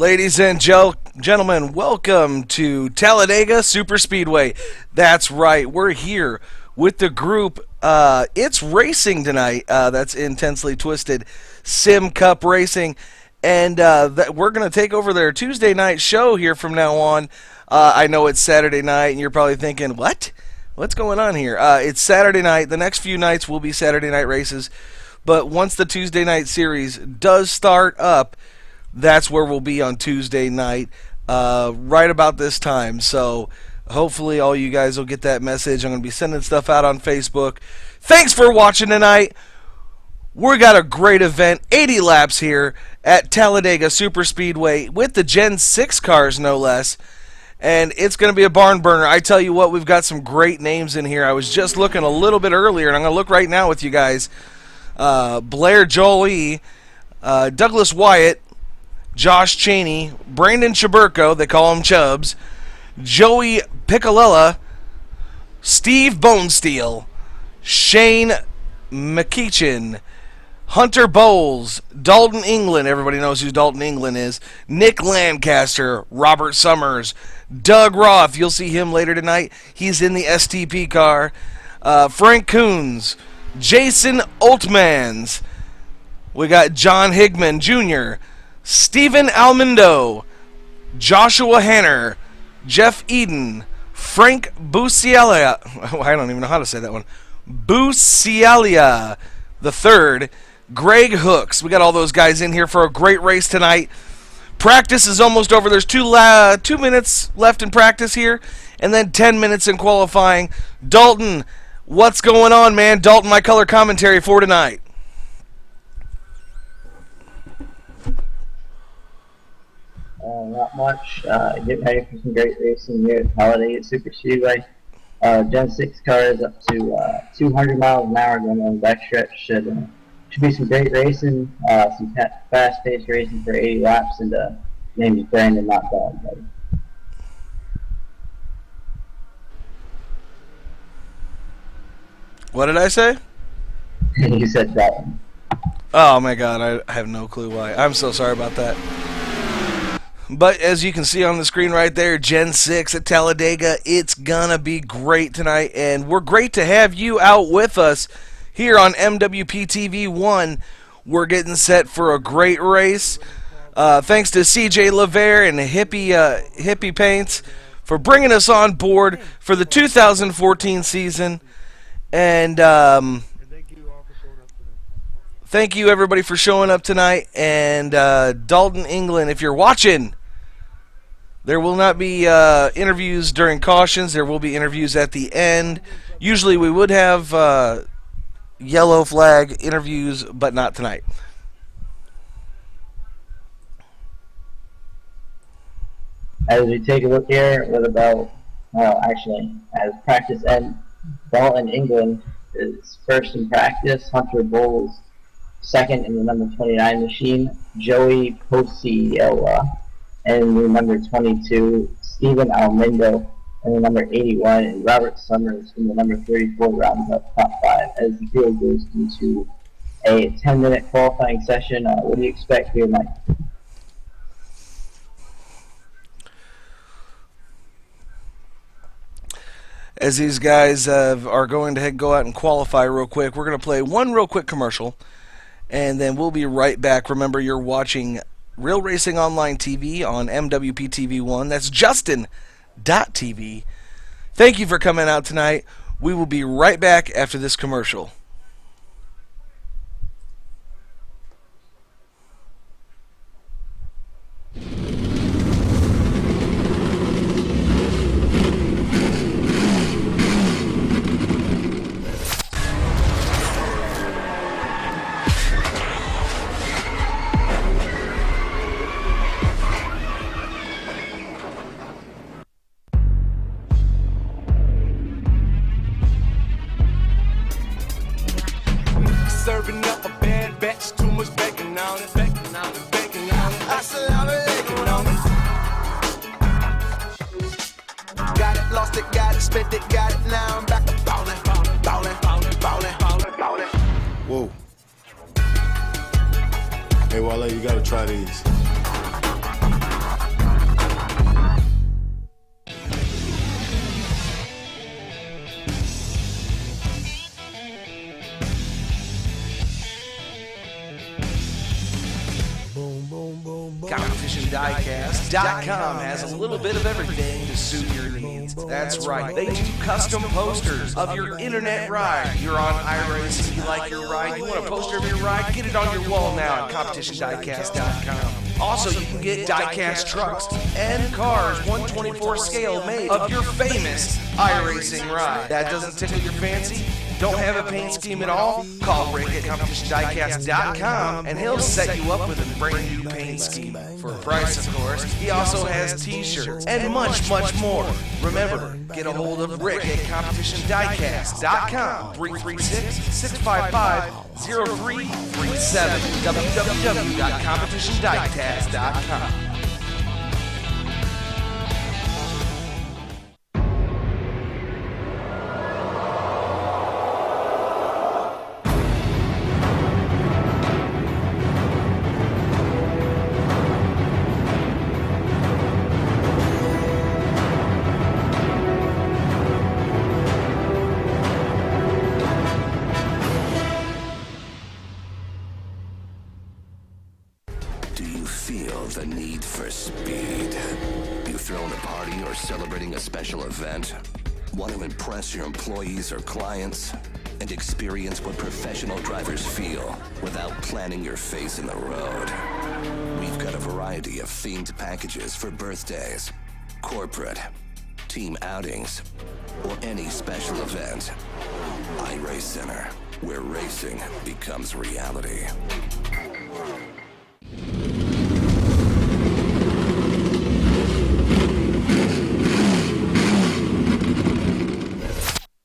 Ladies and gentlemen, welcome to Talladega Superspeedway. That's right, we're here with the group. It's racing tonight. That's Intensely Twisted Sim Cup Racing. And we're going to take over their Tuesday night show here from now on. I know it's Saturday night, and you're probably thinking, what? What's going on here? It's Saturday night. The next few nights will be Saturday night races. But once the Tuesday night series does start up, that's where we'll be on Tuesday night, right about this time. So hopefully all you guys will get that message. I'm going to be sending stuff out on Facebook. Thanks for watching tonight. We got a great event, 80 laps here at Talladega Superspeedway with the Gen 6 cars, no less. And it's going to be a barn burner. I tell you what, we've got some great names in here. I was just looking a little bit earlier, and I'm going to look right now with you guys. Blair Jolie, Douglas Wyatt, Josh Cheney, Brandon Chaburko, they call him Chubbs, Joey Piccolella, Steve Bonesteel, Shane McEachin, Hunter Bowles, Dalton England, everybody knows who Dalton England is, Nick Lancaster, Robert Summers, Doug Roth, you'll see him later tonight, he's in the STP car, Frank Coons, Jason Oltmans, we got John Higman Jr., Stephen Almendo, Joshua Hanner, Jeff Eden, Frank Busialia, I don't even know how to say that one, Busialia the third, Greg Hooks. We got all those guys in here for a great race tonight. Practice is almost over. There's 2 minutes left in practice here, and then 10 minutes in qualifying. Dalton, what's going on, man? Dalton, my color commentary for tonight. Not much. Getting ready for some great racing here at Talladega Superspeedway. Gen 6 cars up to 200 miles an hour going on the backstretch. Should be some great racing, some fast-paced racing for 80 laps, and name is Brandon, not Dalton, buddy. What did I say? You said Dalton. Oh my god, I have no clue why. I'm so sorry about that. But as you can see on the screen right there, Gen 6 at Talladega, it's gonna be great tonight, and we're great to have you out with us here on MWP TV 1. We're getting set for a great race. Thanks to CJ LeVere and Hippie Paints for bringing us on board for the 2014 season. And thank you everybody for showing up tonight. And Dalton England, if you're watching, there will not be interviews during cautions. There will be interviews at the end. Usually we would have yellow flag interviews, but not tonight. As we take a look here, what about, actually, as practice ends, Dalton England is first in practice, Hunter Bowles second in the number 29 machine, Joey Posiella and the number 22, Stephen Almendo and the number 81, and Robert Summers in the number 34 rounds up top 5 as the field goes into a 10-minute qualifying session. What do you expect here, Mike? As these guys are going to go out and qualify real quick, we're going to play one real quick commercial, and then we'll be right back. Remember, you're watching Real Racing Online TV on MWP TV 1. That's Justin.TV. Thank you for coming out tonight. We will be right back after this commercial. Serving up a bad batch, too much bacon on it, bacon on it, bacon on it. Assalamu alaikum on it. Got it, lost it, got it, spent it, got it. Now I'm back to ballin', ballin', ballin', ballin', ballin', ballin'. Whoa. Hey, Wale, you gotta try these. CompetitionDiecast.com has a little bit of everything to suit your needs. That's right. They do custom posters of your internet ride. You're on iRacing, you like your ride, you want a poster of your ride, get it on your wall now at CompetitionDiecast.com. Also, you can get diecast trucks and cars 1/24 scale made of your famous iRacing ride. That doesn't tickle your fancy? Don't have a paint scheme at all? Call Rick at CompetitionDiecast.com and he'll set you up with a brand new paint scheme. For a price, of course. He also has t-shirts and much, much more. Remember, get a hold of Rick at CompetitionDiecast.com 336-655-0337 www.CompetitionDiecast.com. Do you feel the need for speed? You throwing a party or celebrating a special event? Want to impress your employees or clients? And experience what professional drivers feel without planning your face in the road? We've got a variety of themed packages for birthdays, corporate, team outings, or any special event. iRace Center, where racing becomes reality.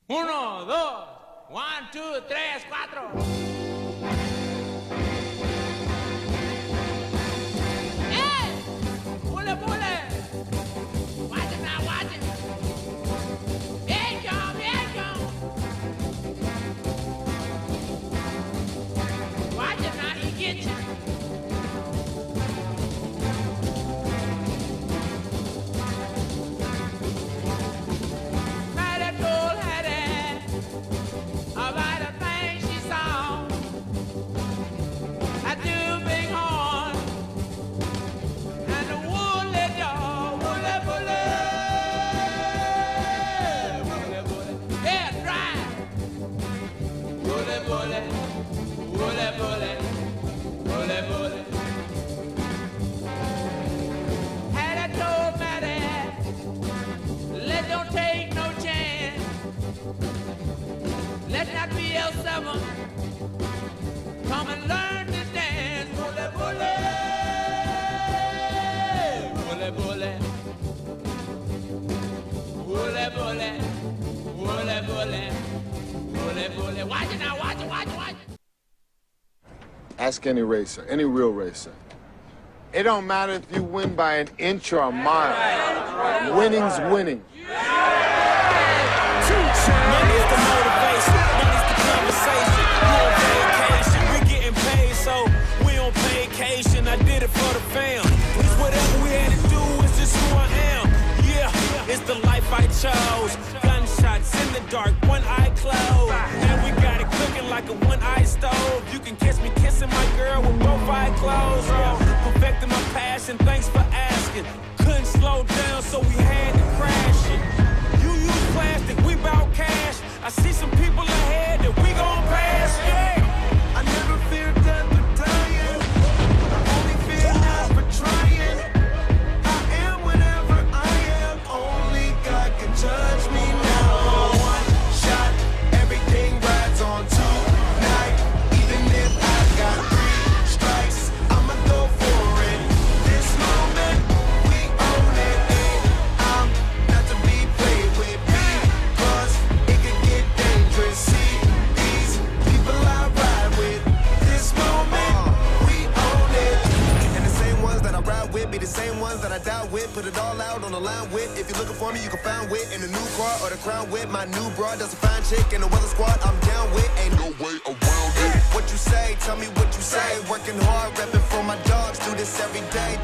Uno, dos, 1, 2, 3, 4. ¡Eh! ¡Pule, pule! Watch it now, watch it! Here it come, here it come! Watch it now, he get you! About the thing she saw, I do big horn and the woolly dog, woolly, woolly, woolly, woolly, yeah, drive, woolly, woolly, woolly, woolly, woolly, woolly. Had I told Maddie, let don't take no chance. Let not be L7. Come and learn to dance. Bully, bully. Bully, bully. Bully, bully. Bully, bully. Bully, bully. Watch it now, watch it, watch it, watch it. Ask any racer, any real racer. It don't matter if you win by an inch or a mile. Winning's winning. Money's the motivation, money's the conversation. You on vacation, we getting paid, so we on vacation. I did it for the fam. It's whatever we had to do, it's just who I am. Yeah, it's the life I chose. Gunshots in the dark, one eye closed. And we got it cooking like a one-eye stove. You can catch me kissing my girl with both eyes closed. Yeah, perfecting my passion, thanks for asking. Couldn't slow down, so we had to crash it. You use plastic, we bout cash. I see some people ahead that we gon' pass, yeah. I never fear death or dying. I only fear death for trying. I am whatever I am. Only God can judge me now. One shot, everything rides on tonight. Even if I got 3 strikes, I'ma go for it. This moment, we own it. And I'm not to be played with, because it could get dangerous. See these people I ride with. This moment, we own it. And the same ones that I ride with be the same ones that I die with. Put it all out on the line with. If you're looking for me, you can find wit in the new car or the crown with. My new broad does a fine chick in the weather squad. I'm down with. Ain't no way around it. What you say? Tell me what you say. Working hard, repping for my dogs. Do this every day.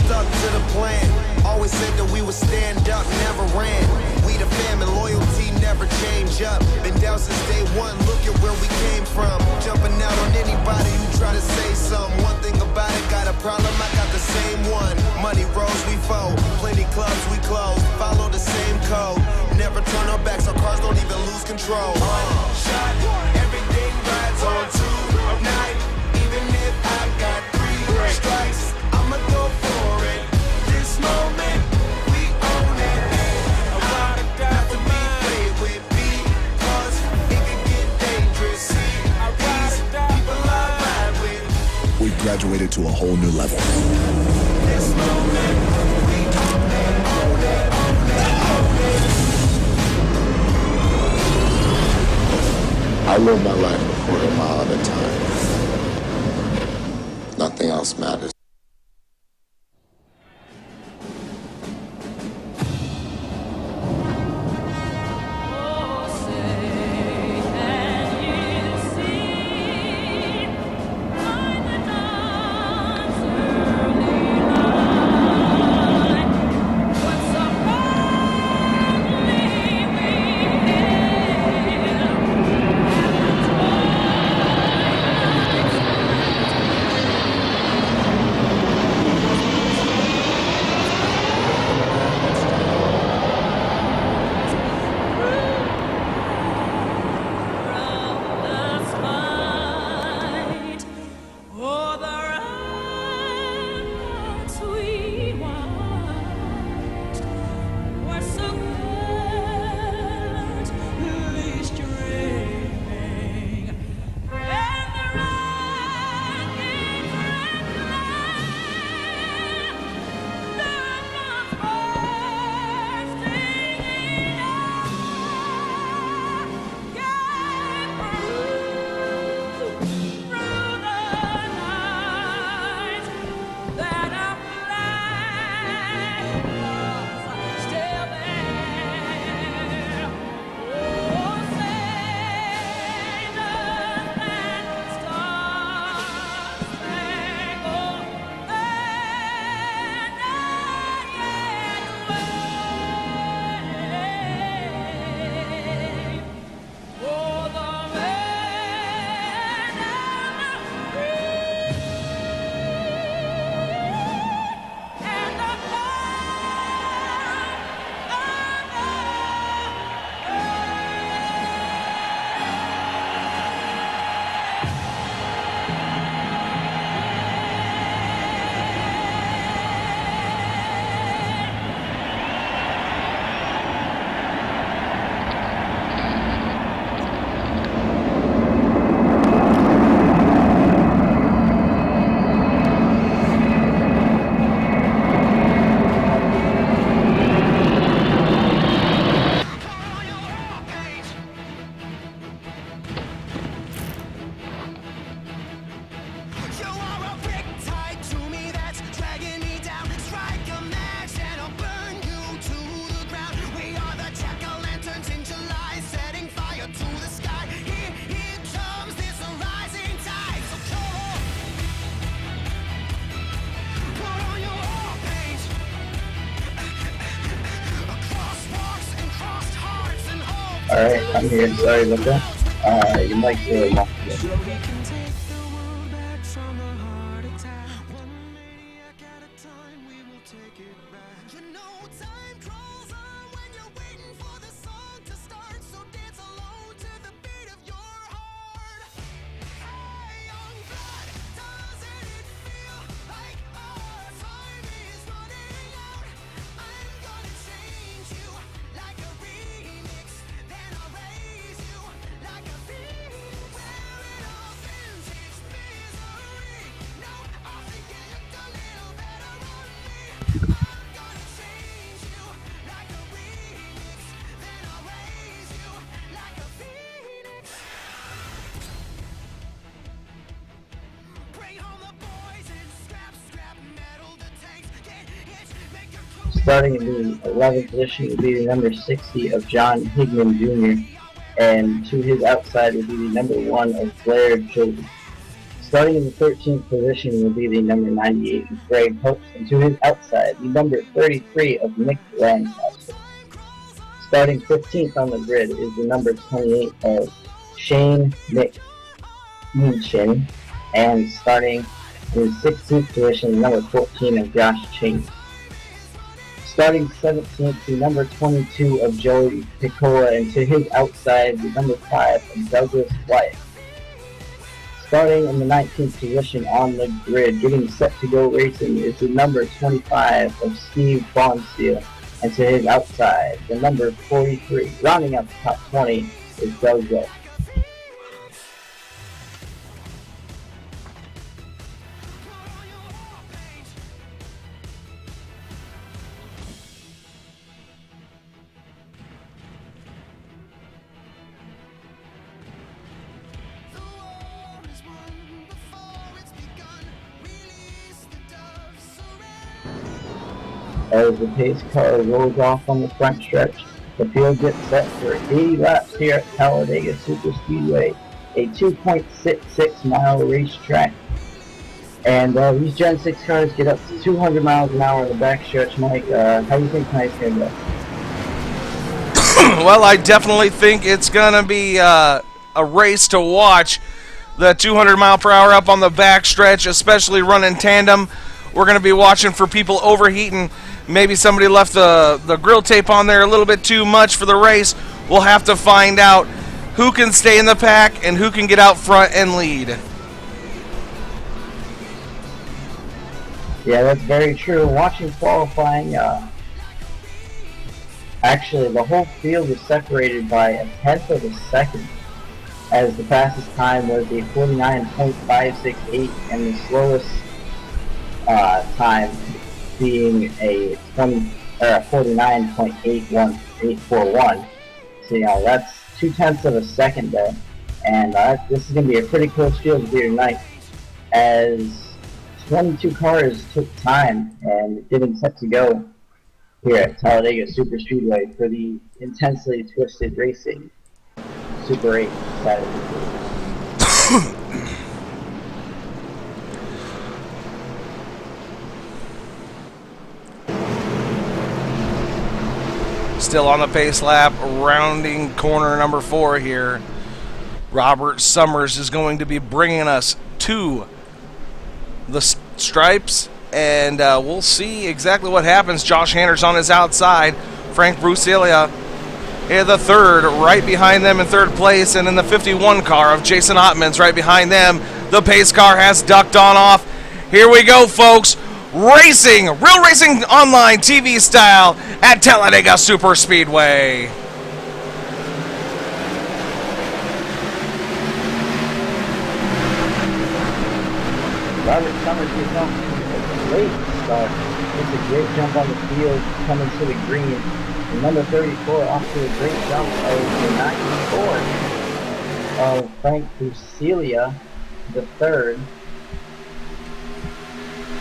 Stuck to the plan. Always said that we would stand up, never ran. We the fam and loyalty never change up. Been down since day one, look at where we came from. Jumping out on anybody who try to say something. One thing about it, got a problem, I got the same one. control. One shot, everything rides on tonight. Even if I got 3 strikes, I'ma go for it. This moment, we own it. I ride or die for mine. Play with because it could get dangerous. See, I ride or die for people I mine. ride with. We've graduated to a whole new level. This moment, we own it, own it, own it, own it. I live my life a quarter mile at a time. Nothing else matters. Alright, I'm here. Sorry about that. Your mic's really muffled. We can take the world back from a heart attack. 1 maniac at a time, we will take it back. You know time crawls on when you're waiting for the song to start. So dance alone to the beat of your heart. Hey, young blood, doesn't it feel like our time is running out? I'm gonna change you like a remix, then I'll raise you like a phoenix. Wearing all vintage misery. No, I think you looked a little better on me. I'm gonna change you like a remix, then I'll raise you like a phoenix. Bring home the boys and scrap metal the tanks. Get hit, make your crew. Starting in the 11th position will be the number 60 of John Higman Jr. And to his outside will be the number 1 of Blair Children. Starting in the 13th position will be the number 98 of Greg Hopes. And to his outside, the number 33 of Nick Lancaster. Starting 15th on the grid is the number 28 of Shane McEachin. And starting in the 16th position, the number 14 of Josh Cheney. Starting 17th, the number 22 of Joey Piccola, and to his outside, the number 5 of Douglas White. Starting in the 19th position on the grid, getting set to go racing, is the number 25 of Steve Bonsteel, and to his outside, the number 43. Rounding out the top 20 is Doug White. As the pace car rolls off on the front stretch, the field gets set for 80 laps here at Talladega Superspeedway, a 2.66 mile racetrack. And these Gen 6 cars get up to 200 miles an hour in the backstretch. Mike, how do you think tonight's going to go? Well, I definitely think it's going to be a race to watch. The 200 mile per hour up on the backstretch, especially running tandem. We're going to be watching for people overheating. Maybe somebody left the grill tape on there a little bit too much for the race. We'll have to find out who can stay in the pack and who can get out front and lead. Yeah, that's very true. Watching qualifying, actually the whole field was separated by a tenth of a second, as the fastest time was a 49.568 and the slowest time being a 49.81841. So that's 0.2 of a second there, and this is going to be a pretty close field here tonight, as 22 cars took time and getting set to go here at Talladega Superspeedway for the intensely twisted racing Super 8 Saturday. Still on the pace lap, rounding corner number 4 here. Robert Summers is going to be bringing us to the stripes, and we'll see exactly what happens. Josh Hanner's on his outside. Frank Brusilia in the third, right behind them in third place, and in the 51 car of Jason Ottman's right behind them. The pace car has ducked on off. Here we go, folks. Racing, real racing online TV style at Talladega Superspeedway. Robert Summers gets off to a late start. It's a great jump on the field coming to the green. And number 34 off to a great jump of the 94 of Frank Fusilia, the third.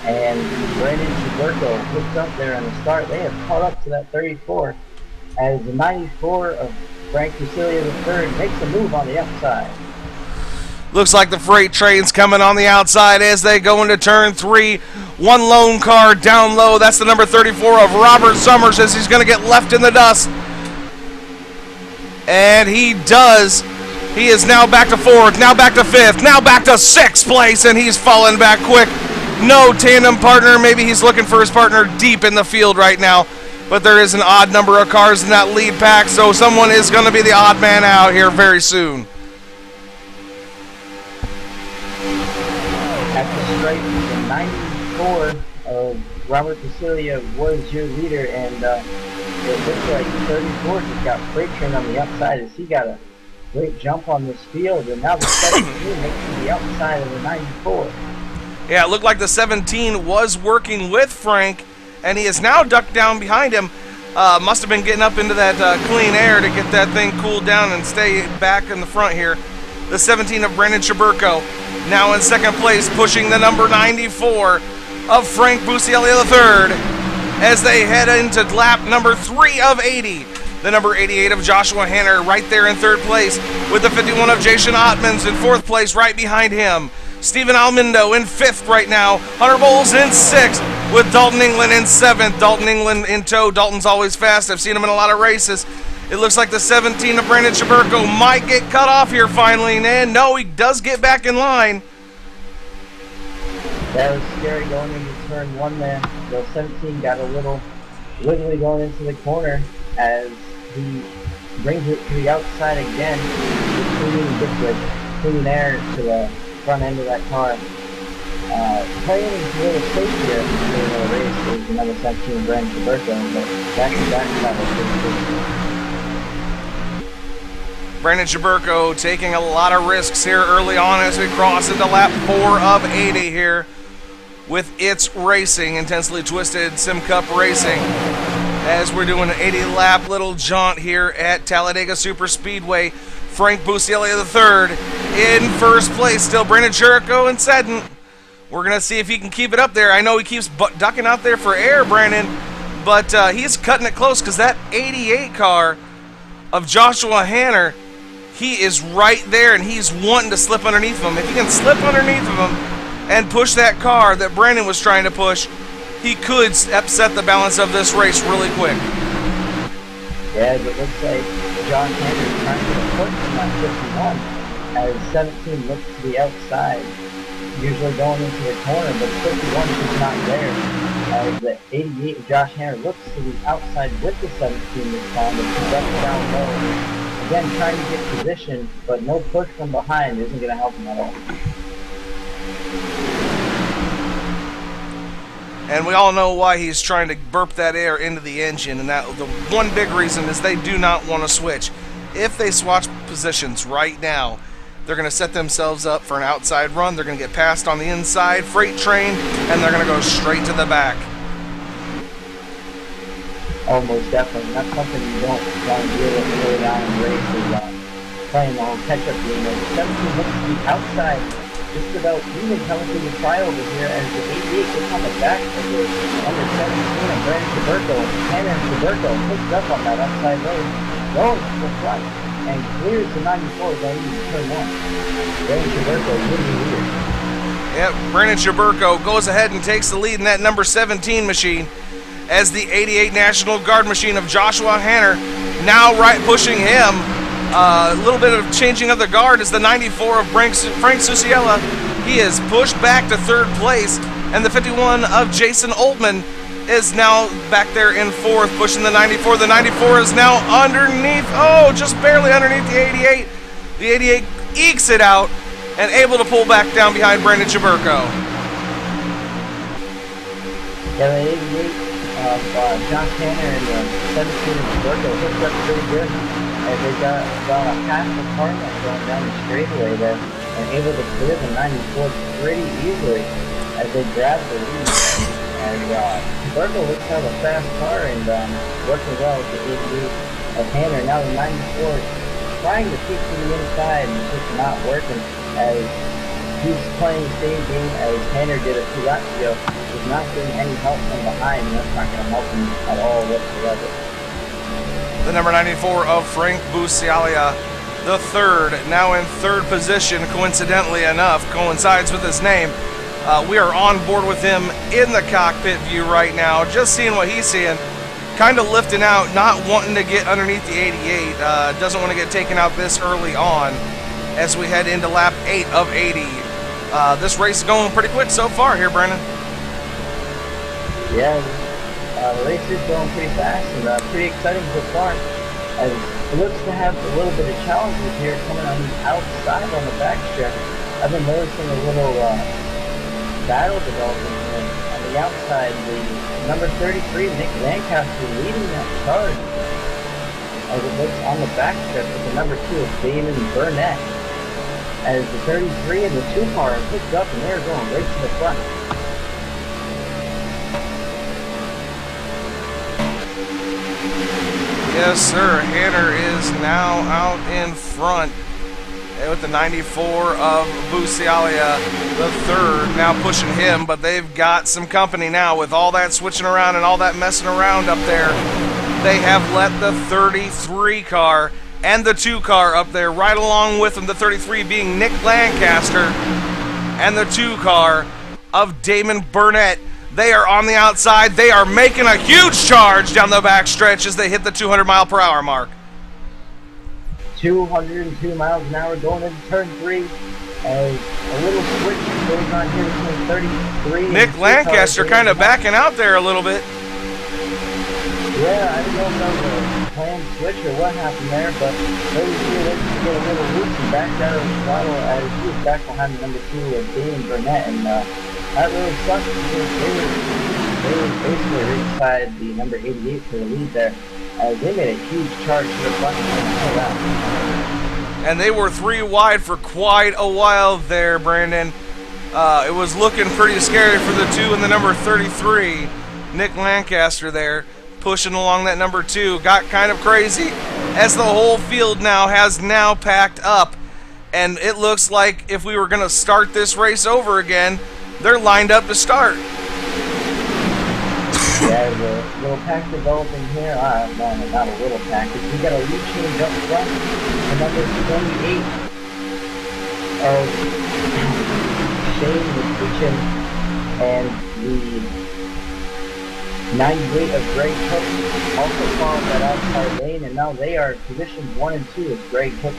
And Brandon Schuberko hooked up there in the start. They have caught up to that 34 as the 94 of Frank Fusilia, the third, makes a move on the outside. Looks like the freight train's coming on the outside as they go into turn 3. One lone car down low. That's the number 34 of Robert Summers as he's going to get left in the dust. And he does. He is now back to 4th, now back to 5th, now back to 6th place, and he's falling back quick. No tandem partner. Maybe he's looking for his partner deep in the field right now. But there is an odd number of cars in that lead pack, so someone is going to be the odd man out here very soon. At the stripe, the 94 of Robert Fusilia was your leader, and it looks like 34 just got freight train on the outside as he got a great jump on this field, and now the 17 makes it the outside of the 94. Yeah, it looked like the 17 was working with Frank, and he is now ducked down behind him. Must have been getting up into that clean air to get that thing cooled down and stay back in the front here. The 17 of Brandon Schuberko now in second place, pushing the number 94 of Frank Busielli III as they head into lap number 3 of 80. The number 88 of Joshua Hanner right there in third place, with the 51 of Jason Ottmans in fourth place right behind him. Steven Almindo in 5th right now. Hunter Bowles in 6th with Dalton England in 7th. Dalton England in tow. Dalton's always fast. I've seen him in a lot of races. It looks like the 17 of Brandon Schuberko might get cut off here finally. And no, he does get back in line. That was scary going into turn 1 there. The 17 got a little literally going into the corner as he brings it to the outside again. Gets the clean air to the front end of that car. Playing a little safe here in the race is the number 17 Brandon Roberto, but back-to-back Brandon Jaburko taking a lot of risks here early on as we cross into lap 4 of 80 here with It's Racing, Intensely Twisted Sim Cup Racing, as we're doing an 80-lap little jaunt here at Talladega Super Speedway. Frank Busielli III in first place, still Brandon Jaburko in second. We're going to see if he can keep it up there. I know he keeps ducking out there for air, Brandon, but he's cutting it close because that 88 car of Joshua Hanner, he is right there, and he's wanting to slip underneath him. If he can slip underneath of him and push that car that Brandon was trying to push, he could upset the balance of this race really quick. Yeah, it looks like John Hanner is trying to push from that 51 as 17 looks to the outside, usually going into the corner, but 51 is not there. As the 88 of Josh Hanner looks to the outside with the 17 this time, but he's up and down low. Again, trying to get position, but no push from behind isn't going to help him at all. And we all know why he's trying to burp that air into the engine, and that the one big reason is they do not want to switch. If they switch positions right now, they're going to set themselves up for an outside run. They're going to get passed on the inside freight train, and they're going to go straight to the back. Almost definitely. That's something you don't want to deal with early on in the race is playing the whole catch-up game. And 17 looks to be outside, just about even coming through the flyover here as the 88 gets on the back of the number 17 of Brandon Jaburko. Hanner and Jaburko picks up on that outside lane, goes to the front, and clears the 94 going into turn 1. Brandon Jaburko really leader. Yep, Brandon Jaburko goes ahead and takes the lead in that number 17 machine, as the 88 National Guard machine of Joshua Hanner now right pushing him. A little bit of changing of the guard is the 94 of Frank Susiella. He is pushed back to third place, and the 51 of Jason Oldman is now back there in fourth, pushing the 94. The 94 is now underneath, just barely underneath the 88. The 88 ekes it out and able to pull back down behind Brandon Jaburko. Yeah, the 88 of Josh Hanner and the 17 of Jaburko hooked up pretty good. As they got a half the car going down the straightaway there and able to clear the 94 pretty easily as they grab the lead. And Jaburko looks to have a fast car and working well with the 88 of Hanner. Now the 94 is trying to keep to the inside and it's just not working as he's playing the same game as Hanner did a few laps ago. He's not getting any help from behind, and that's not going to help him at all whatsoever. The number 94 of Frank Busielli, the third, now in third position, coincidentally enough, coincides with his name. We are on board with him in the cockpit view right now, just seeing what he's seeing. Kind of lifting out, not wanting to get underneath the 88. Doesn't want to get taken out this early on as we head into lap 8 of 80. This race is going pretty quick so far here, Brandon. Yeah, the race is going pretty fast and pretty exciting so far. As it looks to have a little bit of challenges here coming on the outside on the backstretch. I've been noticing a little battle developing here. On the outside, the number 33, Nick Lancaster, leading that charge. As it looks on the backstretch with the number 2 of Damon Burnett. As the 33 and the 2 car are picked up and they're going right to the front. Yes, sir. Hanner is now out in front with the 94 of Busielli, the third, now pushing him, but they've got some company now with all that switching around and all that messing around up there. They have let the 33 car and the 2 car up there right along with them, the 33 being Nick Lancaster and the 2 car of Damon Burnett. They are on the outside. They are making a huge charge down the back stretch as they hit the 200-mile-per-hour mark. 202 miles an hour going into turn 3. As a little switch goes on here between 33 Nick and Lancaster kind of backing out there a little bit. Yeah, I don't know if that was a planned switch or what happened there, but those two looks to get a little loose and backed out of the throttle as he was back behind the number 2 of Dane Burnett, and that really sucked because they were basically right beside the number 88 for the lead there, as they made a huge charge to the front of that. And they were 3 wide for quite a while there, Brandon. It was looking pretty scary for the 2 and the number 33, Nick Lancaster there, pushing along that number 2. Got kind of crazy as the whole field has now packed up. And it looks like if we were going to start this race over again, they're lined up to start. Yeah, there's a little pack developing here. No, not a little pack. We got a lead change up front. The number 28 of Shane McCutcheon and the 98 of Greg Hook also followed that outside lane, and now they are positions 1 and 2 as Greg Hook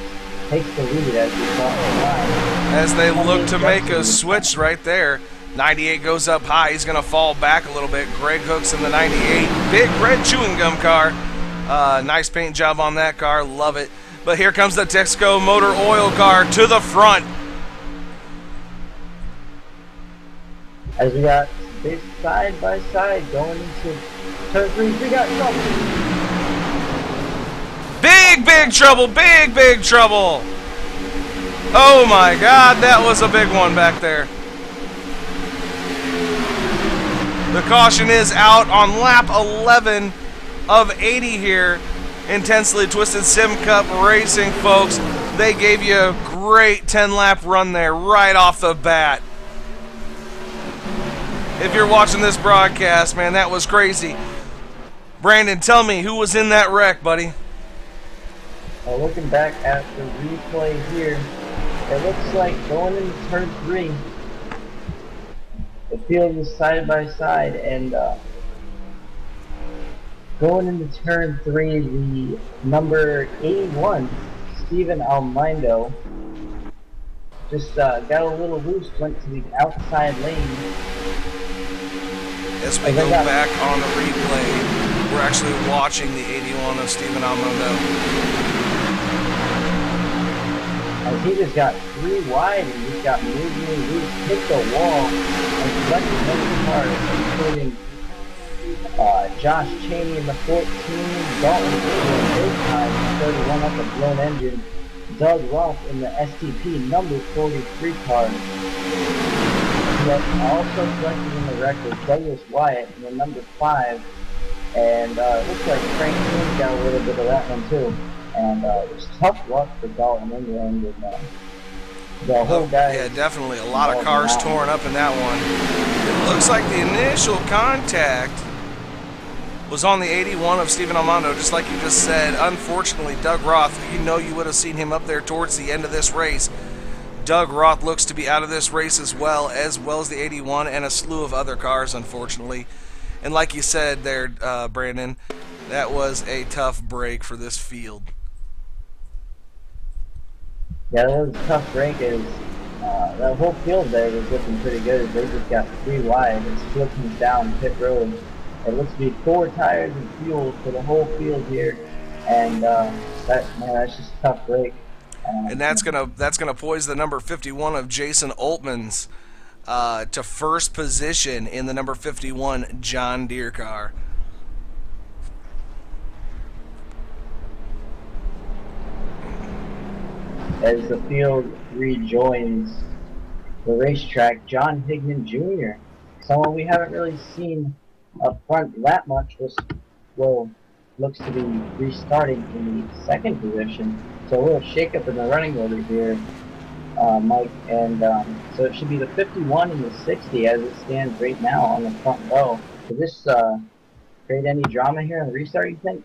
takes the lead as we cross the line. As they look to make a switch right there. 98 goes up high. He's going to fall back a little bit. Greg Hook's in the 98. Big red chewing gum car. Nice paint job on that car. Love it. But here comes the Texaco Motor Oil car to the front. As we got this side by side going into turn 3, we got trouble. Big trouble. Big trouble. Oh my God, that was a big one back there. The caution is out on lap 11 of 80 here. Intensely Twisted Sim Cup Racing, folks. They gave you a great 10-lap run there right off the bat. If you're watching this broadcast, man, that was crazy. Brandon, tell me, who was in that wreck, buddy? Looking back at the replay here, it looks like going into turn 3, the field is side by side, and going into turn 3, the number 81, Steven Almindo, just got a little loose, went to the outside lane. As we go back on the replay, we're actually watching the 81 of Steven Almondo. As he just got 3 wide and just got moving loose, hit the wall, and collected many cars, including Josh Cheney in the 14, Dalton in the big time, 31 up a blown engine, Doug Roth in the STP number 43 car. He had also collected in the record Douglas Wyatt in the number 5, and it looks like Frank Coon got a little bit of that one too. And it was tough luck for Dalton England and the whole guy. Yeah, definitely a lot of cars torn up in that one. It looks like the initial contact was on the 81 of Steven Almondo, just like you just said. Unfortunately, Doug Roth, you would have seen him up there towards the end of this race. Doug Roth looks to be out of this race as well as the 81 and a slew of other cars, unfortunately. And like you said there, Brandon, that was a tough break for this field. Yeah, that was a tough break. That whole field there was looking pretty good. They just got 3 wide. It's flipping down pit road. It looks to be 4 tires and fuel for the whole field here, and that's just a tough break. And that's gonna poise the number 51 of Jason Altman's to first position in the number 51 John Deere car. As the field rejoins the racetrack, John Higman Jr., someone we haven't really seen up front that much, looks to be restarting in the 2nd position. So a little shakeup in the running order here, Mike, and so it should be the 51 and the 60 as it stands right now on the front row. Could this create any drama here in the restart, you think?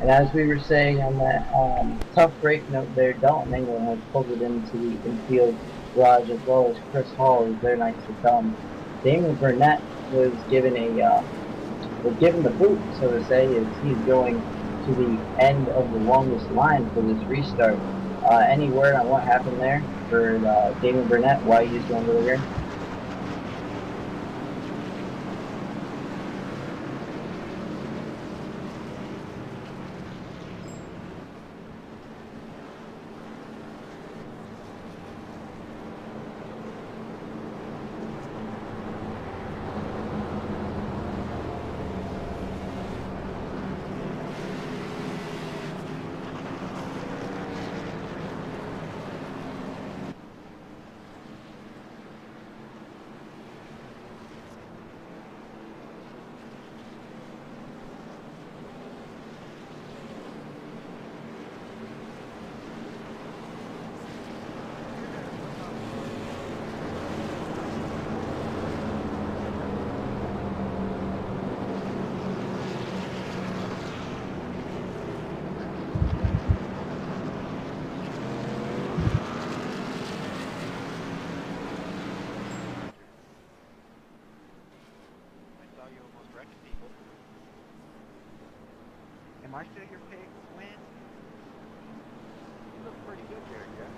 And as we were saying on that tough break note there, Dalton England has pulled it into the infield garage, as well as Chris Hall, who's there nice to come. Damon Burnett was given the boot, so to say, as he's going to the end of the longest line for this restart. Any word on what happened there for Damon Burnett, why he's going to the rear? Am I still your pick? Win? You look pretty good there, Jeff.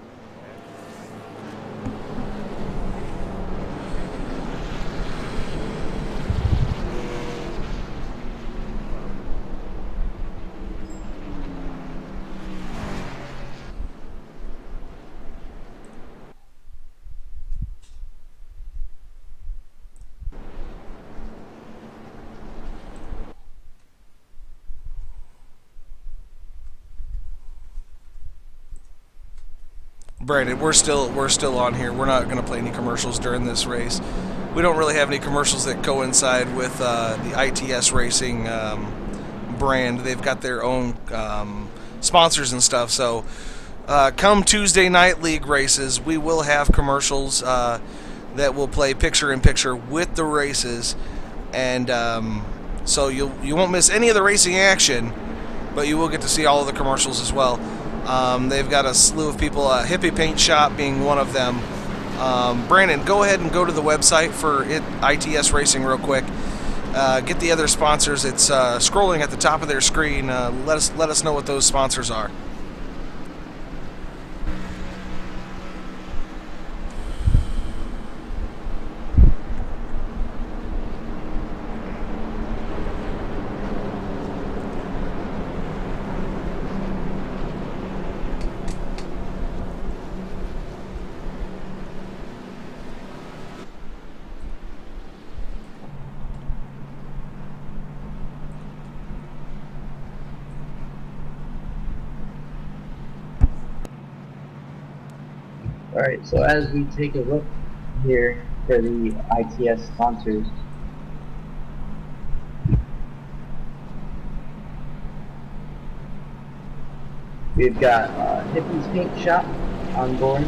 Brandon, we're still on here. We're not going to play any commercials during this race. We don't really have any commercials that coincide with the ITS Racing brand. They've got their own sponsors and stuff. So come Tuesday night league races, we will have commercials that will play picture-in-picture with the races, and so you won't miss any of the racing action, but you will get to see all of the commercials as well. They've got a slew of people, Hippie Paint Shop being one of them. Brandon, go ahead and go to the website for ITS Racing real quick. Get the other sponsors. It's scrolling at the top of their screen. Let us know what those sponsors are. Alright, so as we take a look here for the ITS sponsors, we've got Hippie's Paint Shop on board,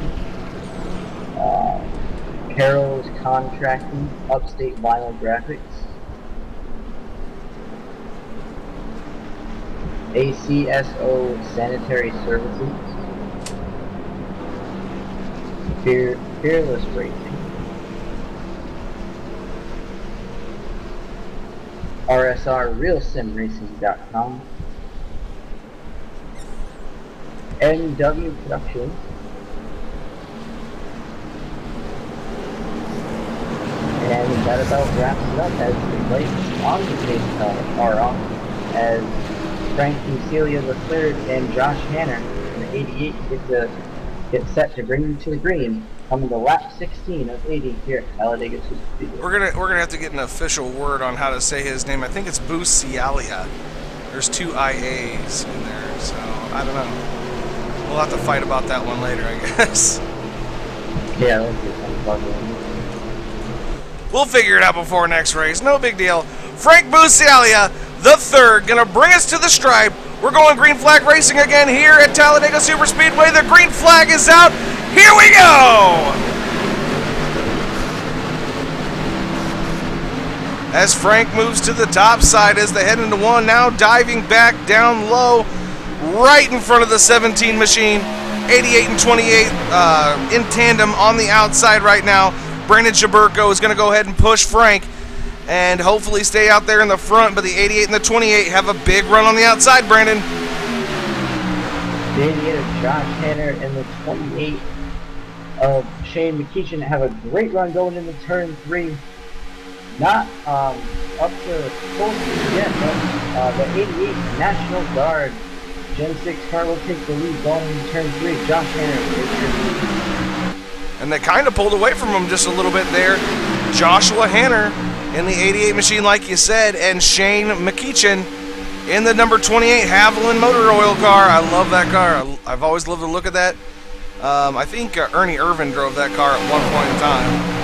Carol's Contracting, Upstate Vinyl Graphics, ACSO Sanitary Services, Fearless Racing, RSRRealSimRacing.com, NW Productions, and that about wraps it up as the lights on the page are on, as Frank Celia III and Josh Hanner in the 88 get set to bring you to the green, coming to lap 16 of 80 here at Talladega Superspeedway. We're gonna have to get an official word on how to say his name. I think it's Busialia. There's 2 IAs in there, so I don't know. We'll have to fight about that one later, I guess. Yeah, let's get some bugging. We'll figure it out before next race. No big deal. Frank Busialia, the third, gonna bring us to the stripe. We're going green flag racing again here at Talladega Superspeedway. The green flag is out. Here we go! as Frank moves to the top side as they head into one. Now diving back down low, right in front of the 17 machine. 88 and 28 in tandem on the outside right now. Brandon Chaburko is going to go ahead and push Frank and hopefully stay out there in the front, but the 88 and the 28 have a big run on the outside, Brandon. The 88 of Josh Hanner and the 28 of Shane McKeechin have a great run going into turn 3. Not up to full speed yet, but the 88 National Guard Gen 6 car will take the lead going into turn 3. Josh Hanner. And they kind of pulled away from him just a little bit there. Joshua Hanner in the 88 machine, like you said, and Shane McKeechin in the number 28 Haviland Motor Oil car. I love that car. I've always loved to look at that. I think Ernie Irvin drove that car at one point in time.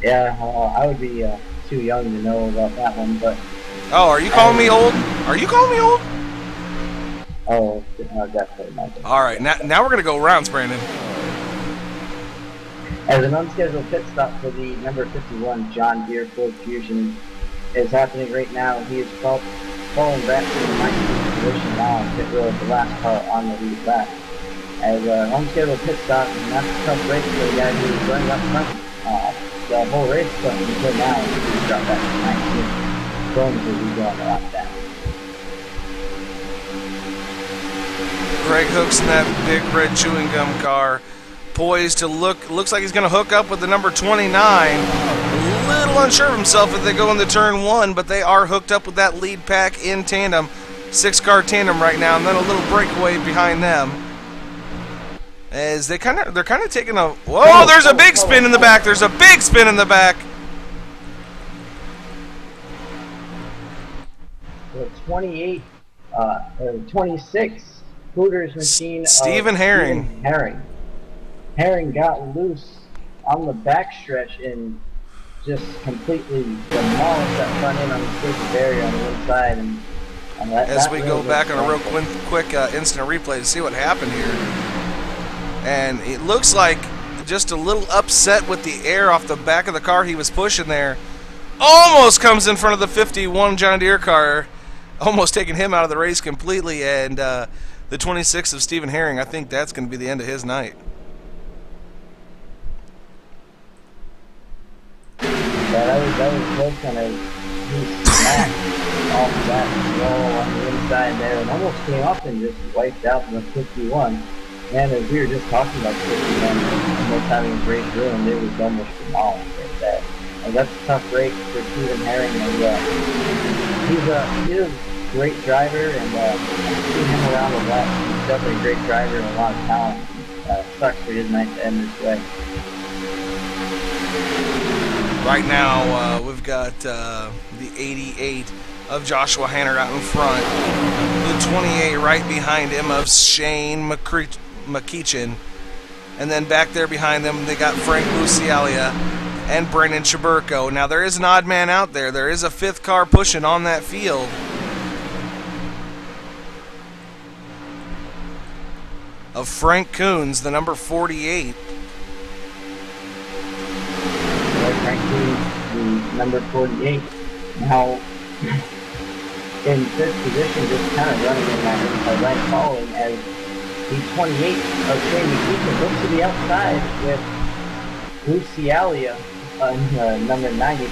Yeah, I would be too young to know about that one, but... Oh, are you calling me old? Are you calling me old? Oh, definitely not. All right, now we're going to go rounds, Brandon. As an unscheduled pit stop for the number 51 John Deere Ford Fusion is happening right now. He is falling back to the 19th position now in pit road, the last car on the lead lap. As an unscheduled pit stop, and that's a tough race for the guy who is running up front the whole race, but until now, he's dropped back to 19th. Going to be going a lot down. Greg Hooks in that big red chewing gum car, poised to looks like he's going to hook up with the number 29. A little unsure of himself if they go into turn 1, but they are hooked up with that lead pack in tandem. 6-car tandem right now, and then a little breakaway behind them. As they're kind of taking a... Whoa, there's a big spin in the back. There's a big spin in the back. The 28, or 26 Hooters machine Stephen of Herring. Stephen Herring. Herring got loose on the backstretch and just completely demolished that front end on the safety barrier on the inside. And as we go back on a real quick instant replay to see what happened here. And it looks like just a little upset with the air off the back of the car he was pushing there. Almost comes in front of the 51 John Deere car. Almost taking him out of the race completely. And the 26 of Stephen Herring, I think that's going to be the end of his night. Yeah, that was close, kind of, he smacked off that wall on the inside there and almost came up and just wiped out the 51. Man, as we were just talking about 51, almost having a great run, it was almost demolished right there. And that's a tough race for Stephen Herring, and he's a great driver, and I've seen him around a lot. He's definitely a great driver and a lot of talent. Sucks for his night to end this way. Right now, we've got the 88 of Joshua Hanner out in front. The 28 right behind him of Shane McKeechin. And then back there behind them, they got Frank Lucialia and Brandon Chaburko. Now, there is an odd man out there. There is a 5th car pushing on that field. Of Frank Coons, the number 48. Frank Coons, the number 48. Now, in 5th position, just kind of running in that right following as the 28 of Shane McKeechin looks to the outside with Lucialia on number 94.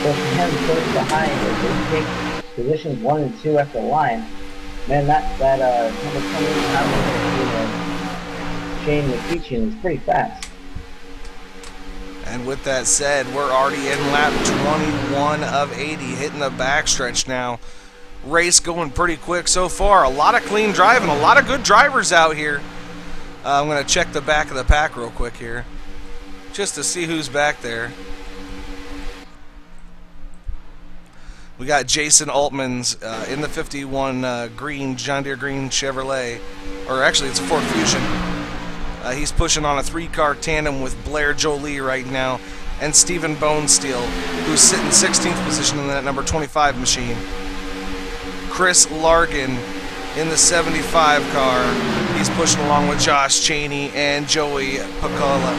So for him close behind as they take positions 1 and 2 at the line. Man, that number 28 Shane McKeechin is pretty fast. And with that said, we're already in lap 21 of 80, hitting the backstretch now. Race going pretty quick so far. A lot of clean driving, a lot of good drivers out here. I'm going to check the back of the pack real quick here, just to see who's back there. We got Jason Altman's in the 51 green John Deere green Chevrolet, or actually it's a Ford Fusion. He's pushing on a 3-car tandem with Blair Jolie right now, and Stephen Bonesteel, who's sitting 16th position in that number 25 machine. Chris Largan in the 75 car. He's pushing along with Josh Cheney and Joey Piccolella.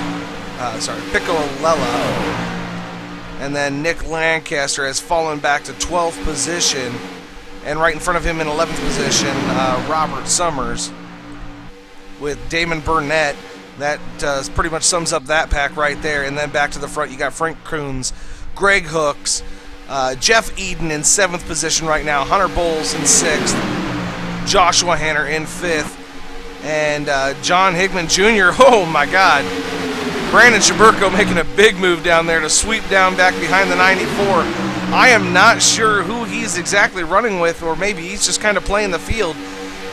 And then Nick Lancaster has fallen back to 12th position. And right in front of him in 11th position, Robert Summers with Damon Burnett. That pretty much sums up that pack right there. And then back to the front, you got Frank Coons, Greg Hooks, Jeff Eden in 7th position right now, Hunter Bowles in 6th, Joshua Hanner in 5th, and John Higman Jr. Oh my God. Brandon Shaburko making a big move down there to sweep down back behind the 94. I am not sure who he's exactly running with, or maybe he's just kind of playing the field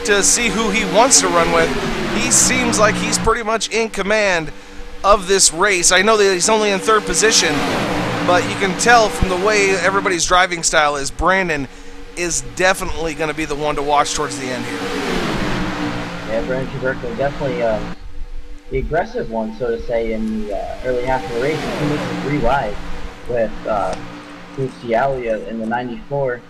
to see who he wants to run with. He seems like he's pretty much in command of this race. I know that he's only in 3rd position, but you can tell from the way everybody's driving style is, Brandon is definitely going to be the one to watch towards the end here. Yeah, Brandon Shaburko definitely the aggressive one, so to say, in the early half of the race. He makes it 3 wide with Lucialia in the 94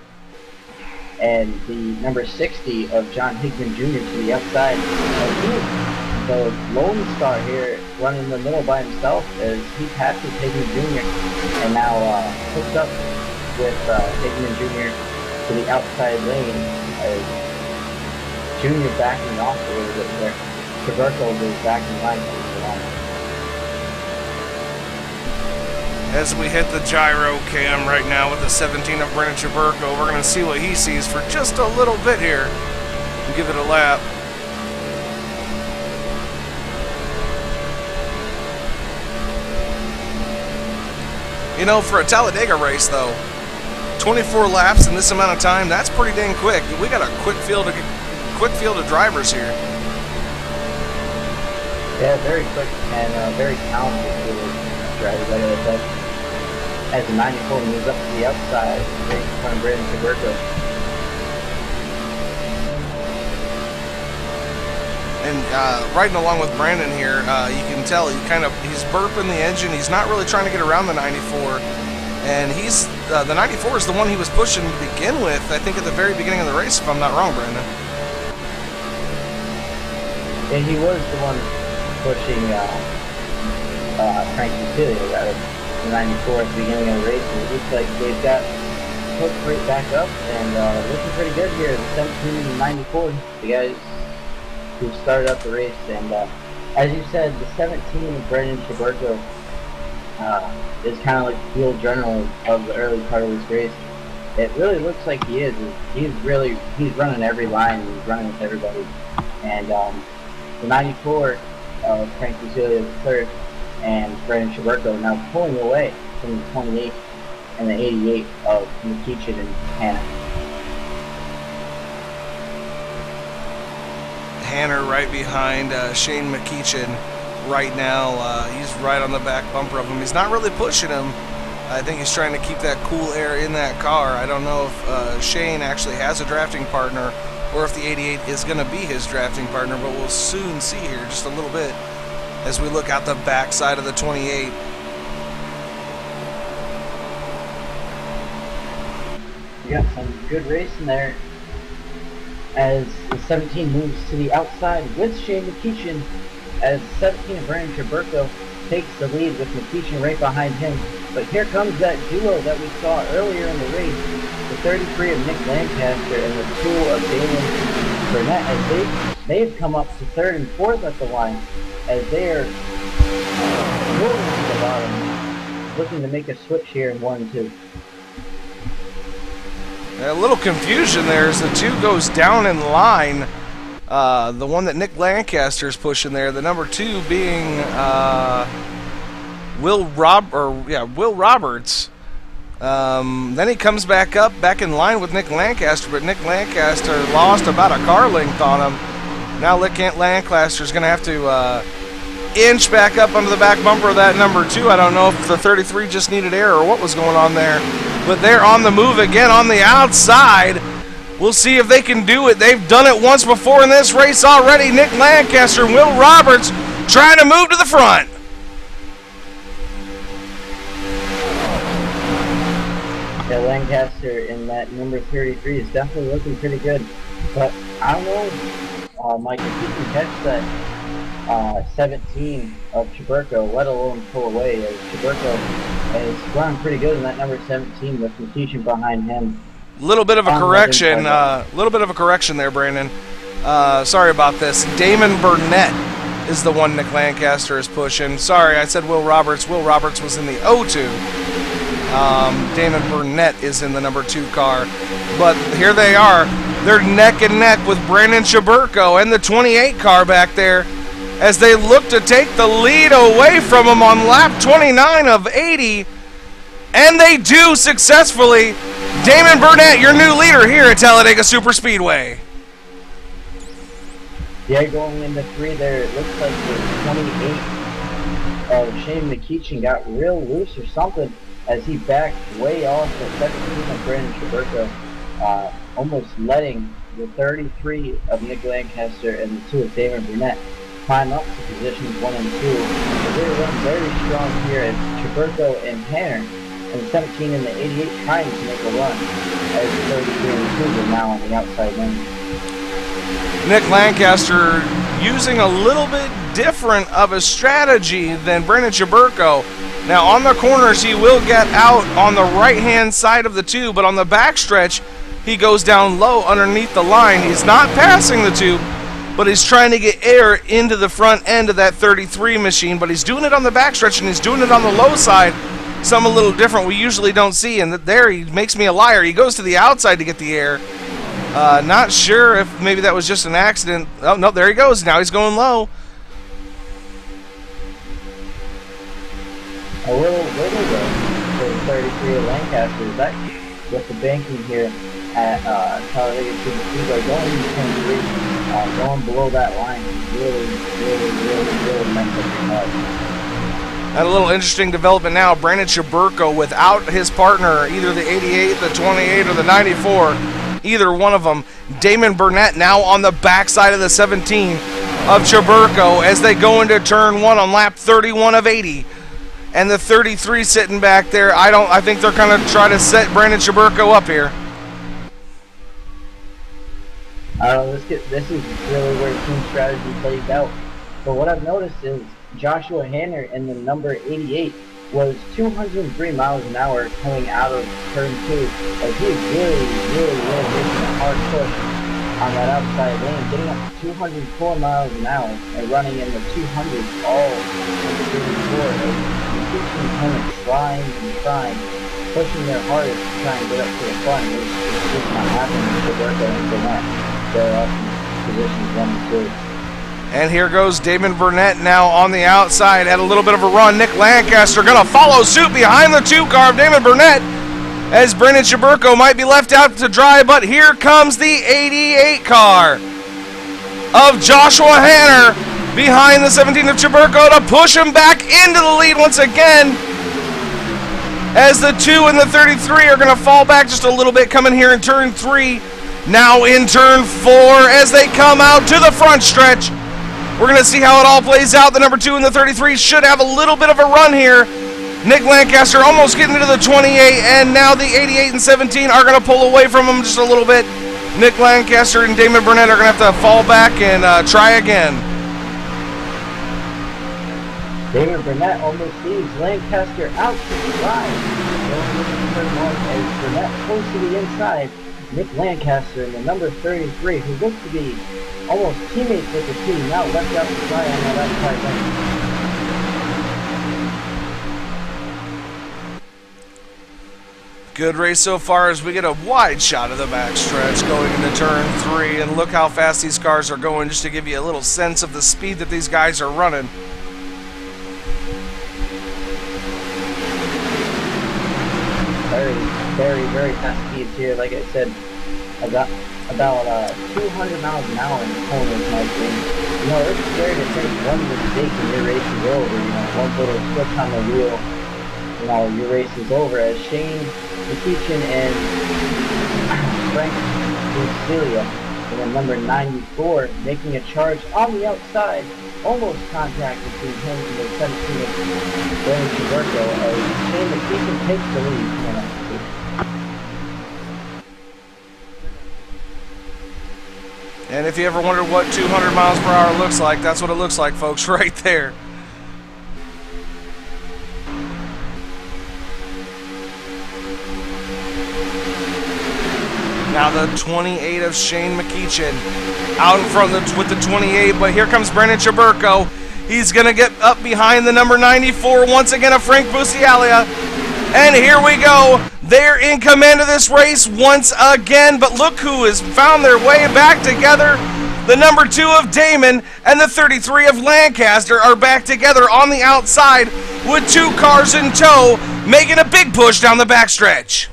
and the number 60 of John Higman Jr. to the outside. The Lone Star here running in the middle by himself as he passes Higman Jr. and now hooks up with Higman Jr. to the outside lane as Jr. backing off a little bit there. Shaburko goes back in line. As we hit the gyro cam right now with the 17 of Brandon Shaburko, we're going to see what he sees for just a little bit here and give it a lap. You know, for a Talladega race, though, 24 laps in this amount of time, that's pretty dang quick. We got a quick field of drivers here. Yeah, very quick and very talented field of drivers, like I said. As the 94 moves up to the outside, right in front of Brandon Shaburko. And riding along with Brandon here, you can tell he's burping the engine. He's not really trying to get around the 94. And he's the 94 is the one he was pushing to begin with, I think at the very beginning of the race, if I'm not wrong, Brandon. Yeah, he was the one pushing Frank Lucilia, rather, the 94 at the beginning of the race. And it looks like they've got hooked right back up and looking pretty good here. The 17 and the 94, the guys who started up the race. And as you said, the 17 of Brandon Shaburko is kind of like the field general of the early part of this race. It really looks like he is. He's running every line. He's running with everybody. And the 94 of Frank Lucilia is third, and Brandon Shaburko now pulling away from the 28 and the 88 of McEachin and Hanna. Hanner right behind Shane McEachin right now. He's right on the back bumper of him. He's not really pushing him. I think he's trying to keep that cool air in that car. I don't know if Shane actually has a drafting partner or if the 88 is going to be his drafting partner, but we'll soon see here just a little bit as we look out the back side of the 28. We got some good racing there as the 17 moves to the outside with Shane McEachin, as 17 of Brandon Shaburko takes the lead with McEachin right behind him. But here comes that duo that we saw earlier in the race, the 33 of Nick Lancaster and the 2 of Damon Burnett, as they've come up to third and fourth at the line, as they are moving to the bottom, looking to make a switch here in 1 and 2. A little confusion there as the 2 goes down in line. The one that Nick Lancaster is pushing there, the number 2 being Will Roberts. Then he comes back in line with Nick Lancaster, but Nick Lancaster lost about a car length on him. Now Lancaster is going to have to inch back up under the back bumper of that number 2. I don't know if the 33 just needed air or what was going on there, but they're on the move again on the outside. We'll see if they can do it. They've done it once before in this race already. Nick Lancaster and Will Roberts trying to move to the front. Yeah, Lancaster in that number 33 is definitely looking pretty good. But I don't know, Mike, if you can catch that 17 of Shaburko, let alone pull away. As Shaburko is running pretty good in that number 17 with McKeeshan behind him. Little bit of a On the correction. inside. Little bit of a correction there, Brandon. Sorry about this. Damon Burnett is the one Nick Lancaster is pushing. Sorry, I said Will Roberts. Will Roberts was in the 02. Damon Burnett is in the number 2 car. But here they are. They're neck and neck with Brandon Chaburko and the 28 car back there as they look to take the lead away from him on lap 29 of 80. And they do successfully. Damon Burnett, your new leader here at Talladega Superspeedway. Yeah, going into 3 there, it looks like the 28 of Shane McKeeshan got real loose or something as he backed way off the 17 of Brandon Chaburko, almost letting the 33 of Nick Lancaster and the 2 of Damon Burnett climb up to positions 1 and 2. But they were running very strong here as Chaburko and Hanner and the 17 and the 88 trying to make a run as the 33 and 2 are now on the outside lane. Nick Lancaster using a little bit different of a strategy than Brandon Chaburko. Now on the corners he will get out on the right hand side of the 2, but on the backstretch he goes down low underneath the line. He's not passing the 2, but he's trying to get air into the front end of that 33 machine, but he's doing it on the backstretch and he's doing it on the low side. Something a little different we usually don't see, and there he makes me a liar. He goes to the outside to get the air. Not sure if maybe that was just an accident. Oh, no, there he goes. Now he's going low. A little bit for the 33 of Lancaster. That with the banking here at Talladega Superspeedway going into turn 3, going below that line really messed up your head. And a little interesting development now. Brandon Chaburko without his partner, either the 88, the 28, or the 94. Either one of them. Damon Burnett now on the backside of the 17 of Chaburko as they go into turn 1 on lap 31 of 80. And the 33 sitting back there. I think they're going to try to set Brandon Chaburko up here. I don't know, this is really where team strategy plays out. But what I've noticed is Joshua Hanner in the number 88 was 203 miles an hour coming out of turn 2. Like he is really making a hard push on that outside lane, getting up to 204 miles an hour and running in the 200s all in the 34. Teaching opponents trying, pushing their hardest to try and get up to the front. It's just not happening for Burko and Burnett. They're up in positions 1 and 2. And here goes Damon Burnett now on the outside. Had a little bit of a run. Nick Lancaster going to follow suit behind the 2 car of Damon Burnett as Brandon Chaburko might be left out to dry, but here comes the 88 car of Joshua Hanner behind the 17 of Chaburko to push him back into the lead once again as the 2 and the 33 are going to fall back just a little bit coming here in turn 3. Now in turn 4 as they come out to the front stretch. We're going to see how it all plays out. The number 2 and the 33 should have a little bit of a run here. Nick Lancaster almost getting into the 28, and now the 88 and 17 are going to pull away from him just a little bit. Nick Lancaster and Damon Burnett are going to have to fall back and try again. Damon Burnett almost leaves Lancaster out to the side. Going into turn 1 as Burnett close to the inside. Nick Lancaster in the number 33, who looks to be almost teammates with the team, now left out to try on that outside lane. Good race so far as we get a wide shot of the backstretch going into turn 3, and look how fast these cars are going, just to give you a little sense of the speed that these guys are running. Very fast speeds here. Like I said, about 200 miles an hour in the corners might be. You know, it's scary to think one mistake and your race is over. You know, one little switch on the wheel, you know, your race is over. As Shane McKeeshan and Frank Lucilia in the number 94 making a charge on the outside, almost contact between him and the 17 of Brandon Chaburko as Shane McKeeshan takes the lead. You know. And if you ever wondered what 200 miles per hour looks like, that's what it looks like, folks, right there. Now the 28 of Shane McEachin out in front with the 28, but here comes Brandon Chaburko. He's going to get up behind the number 94 once again of Frank Busialia. And here we go. They're in command of this race once again, but look who has found their way back together. The number 2 of Damon and the 33 of Lancaster are back together on the outside with 2 cars in tow, making a big push down the backstretch.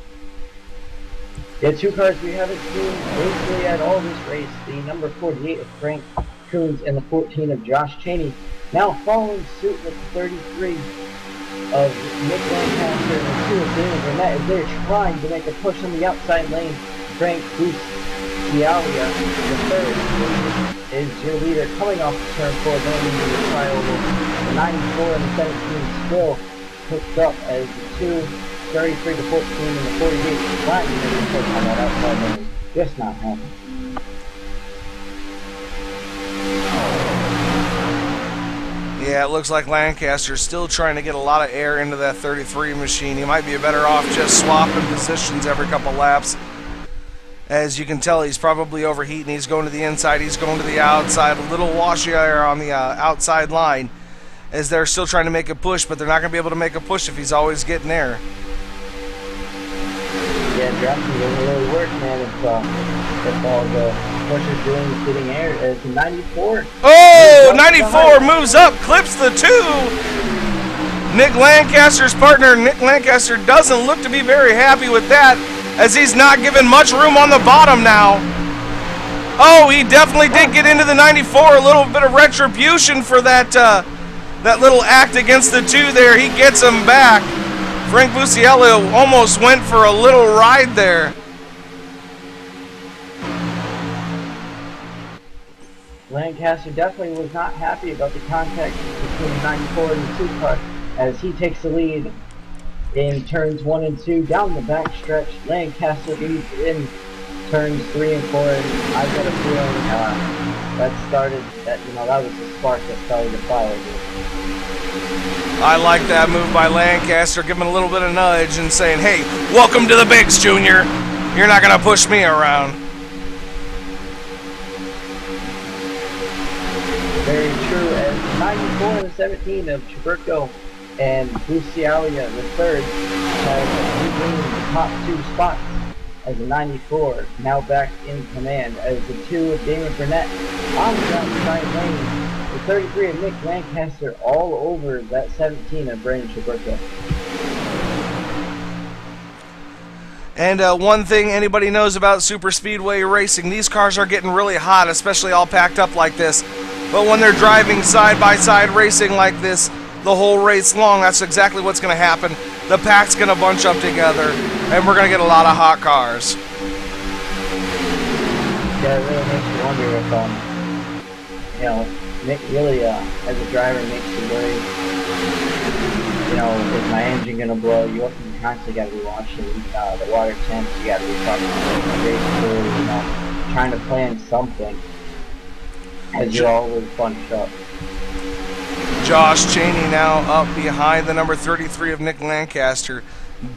Yeah, 2 cars we haven't seen basically at all this race. The number 48 of Frank Coons and the 14 of Josh Cheney. Now following suit with the 33 of Nick Lancaster and the 2 of Damon Burnett as they're trying to make a push on the outside lane. Frank Busialia, the third, is your leader coming off the turn 4, going into the trioval. The 94 and the 17 still hooked up as the 2, 33 to 14 and the 48 flat to make a push on that outside lane. Just not happening. Yeah, it looks like Lancaster's still trying to get a lot of air into that 33 machine. He might be better off just swapping positions every couple laps. As you can tell, he's probably overheating. He's going to the inside, he's going to the outside. A little washy air on the outside line as they're still trying to make a push, but they're not going to be able to make a push if he's always getting air. Yeah, drafting doesn't really work, man, if all the pushers doing is getting air. It's 94. Oh, 94 moves up, clips the 2. Nick Lancaster's partner, Nick Lancaster, doesn't look to be very happy with that, as he's not given much room on the bottom now. Oh, he definitely did get into the 94. A little bit of retribution for that that little act against the 2 there. He gets him back. Frank Busialia almost went for a little ride there. Lancaster definitely was not happy about the contact between the 94 and the 2 car as he takes the lead in turns 1 and 2 down the back stretch. Lancaster leads in turns 3 and 4, and I've got a feeling that was the spark that started the fire. I like that move by Lancaster, giving him a little bit of nudge and saying, hey, welcome to the bigs, Junior. You're not going to push me around. Very true, as 94 and 17 of Chaburko and Busialia the third has regained the top 2 spots as the 94 now back in command as the 2 of Damon Burnett on the outside lane. The 33 of Nick Lancaster all over that 17 of Brandon Chaburko. And one thing anybody knows about super speedway racing, these cars are getting really hot, especially all packed up like this. But when they're driving side-by-side racing like this the whole race long, that's exactly what's going to happen. The pack's going to bunch up together, and we're going to get a lot of hot cars. Yeah, it really makes you wonder if, Nick really, as a driver, makes you worry, is my engine going to blow? You constantly got to be watching the water temps, you got to be talking to the race crew, trying to plan something as you're always bunched up. Josh Cheney now up behind the number 33 of Nick Lancaster.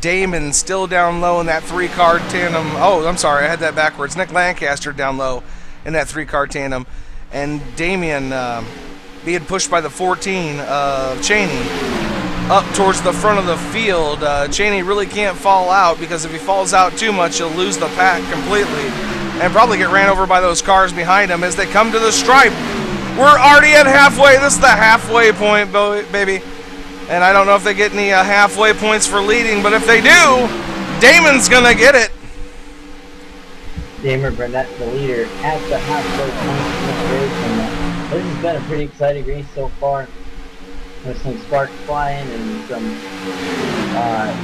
Damon still down low in that 3-car tandem. Oh, I'm sorry, I had that backwards. Nick Lancaster down low in that 3-car tandem. And Damian being pushed by the 14 of Cheney up towards the front of the field. Cheney really can't fall out, because if he falls out too much, he'll lose the pack completely and probably get ran over by those cars behind him as they come to the stripe. We're already at halfway. This is the halfway point, baby. And I don't know if they get any halfway points for leading, but if they do, Damon's going to get it. Damon Burnett, the leader, at the halfway point in this race. And this has been a pretty exciting race so far, with some sparks flying and some.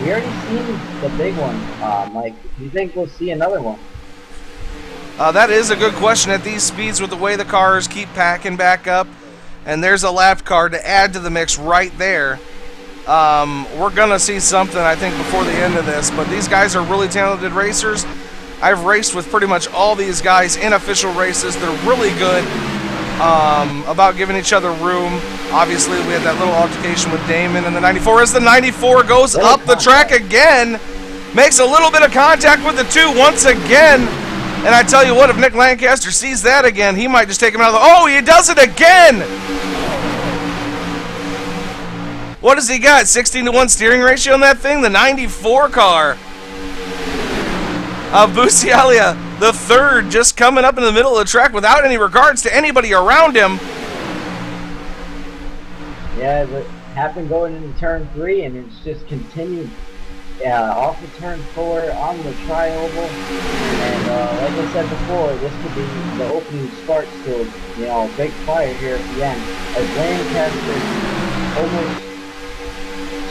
We already seen the big one, Mike. Do you think we'll see another one? That is a good question at these speeds with the way the cars keep packing back up. And there's a lap car to add to the mix right there. We're going to see something, I think, before the end of this. But these guys are really talented racers. I've raced with pretty much all these guys in official races. They're really good about giving each other room. Obviously, we had that little altercation with Damon in the 94. As the 94 goes up the track again, makes a little bit of contact with the 2 once again. And I tell you what, if Nick Lancaster sees that again, he might just take him out of the... Oh, he does it again! What does he got? 16-to-1 steering ratio on that thing? The 94 car. Busialia, the third, just coming up in the middle of the track without any regards to anybody around him. Yeah, it happened going into turn 3, and it's just continued off of turn 4 on the tri-oval. And like I said before, this could be the opening sparks to a big fire here at the end. As Lancaster almost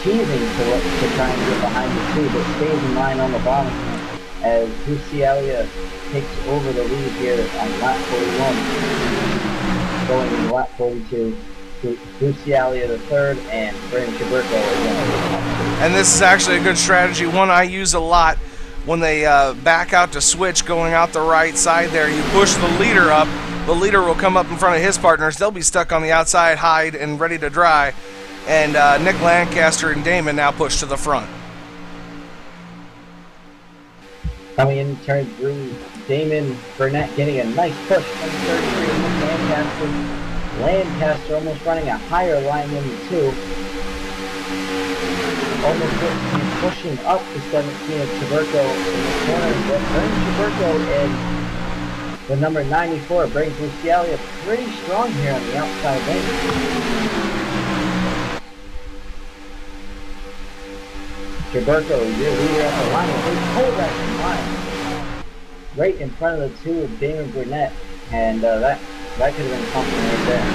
teasing to try and get behind the 2, but stays in line on the bottom as Busialia takes over the lead here on lap 41, going in lap 42. Busialia the third, and Brandon Chaburko again. And this is actually a good strategy, one I use a lot when they back out to switch going out the right side there. You push the leader up, the leader will come up in front of his partners, they'll be stuck on the outside, hide, and ready to dry. And Nick Lancaster and Damon now push to the front. Coming in turn 3, Damon Burnett getting a nice push from 33 with Lancaster. Lancaster almost running a higher line than the 2. Almost pushing up to 17 of Chaburko in the corner, but brings Chaburko in the number 94, brings Busialia pretty strong here on the outside lane. Chaburko, your leader at the line, they pull that line right in front of the 2 of Damon Burnett, and that could have been something right there.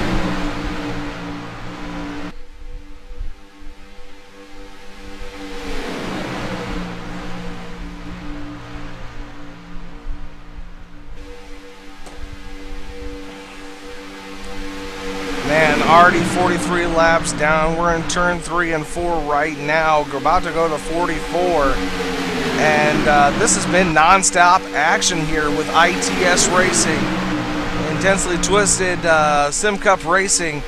Man, already 43 laps down. We're in turn 3 and 4 right now. We're about to go to 44. And this has been non-stop action here with ITS Racing. Intensely Twisted Sim Cup Racing,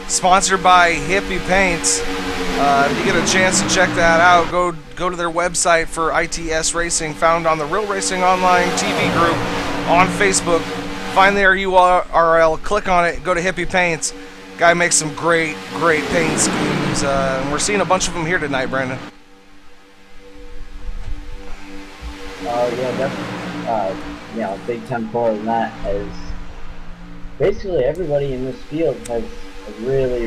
sponsored by Hippie Paints. If you get a chance to check that out, go to their website for ITS Racing, found on the Real Racing Online TV group on Facebook. Find their URL, click on it, go to Hippie Paints. Guy makes some great paint schemes, and we're seeing a bunch of them here tonight, Brandon. Yeah, Big 10-4 in that, as basically everybody in this field has a really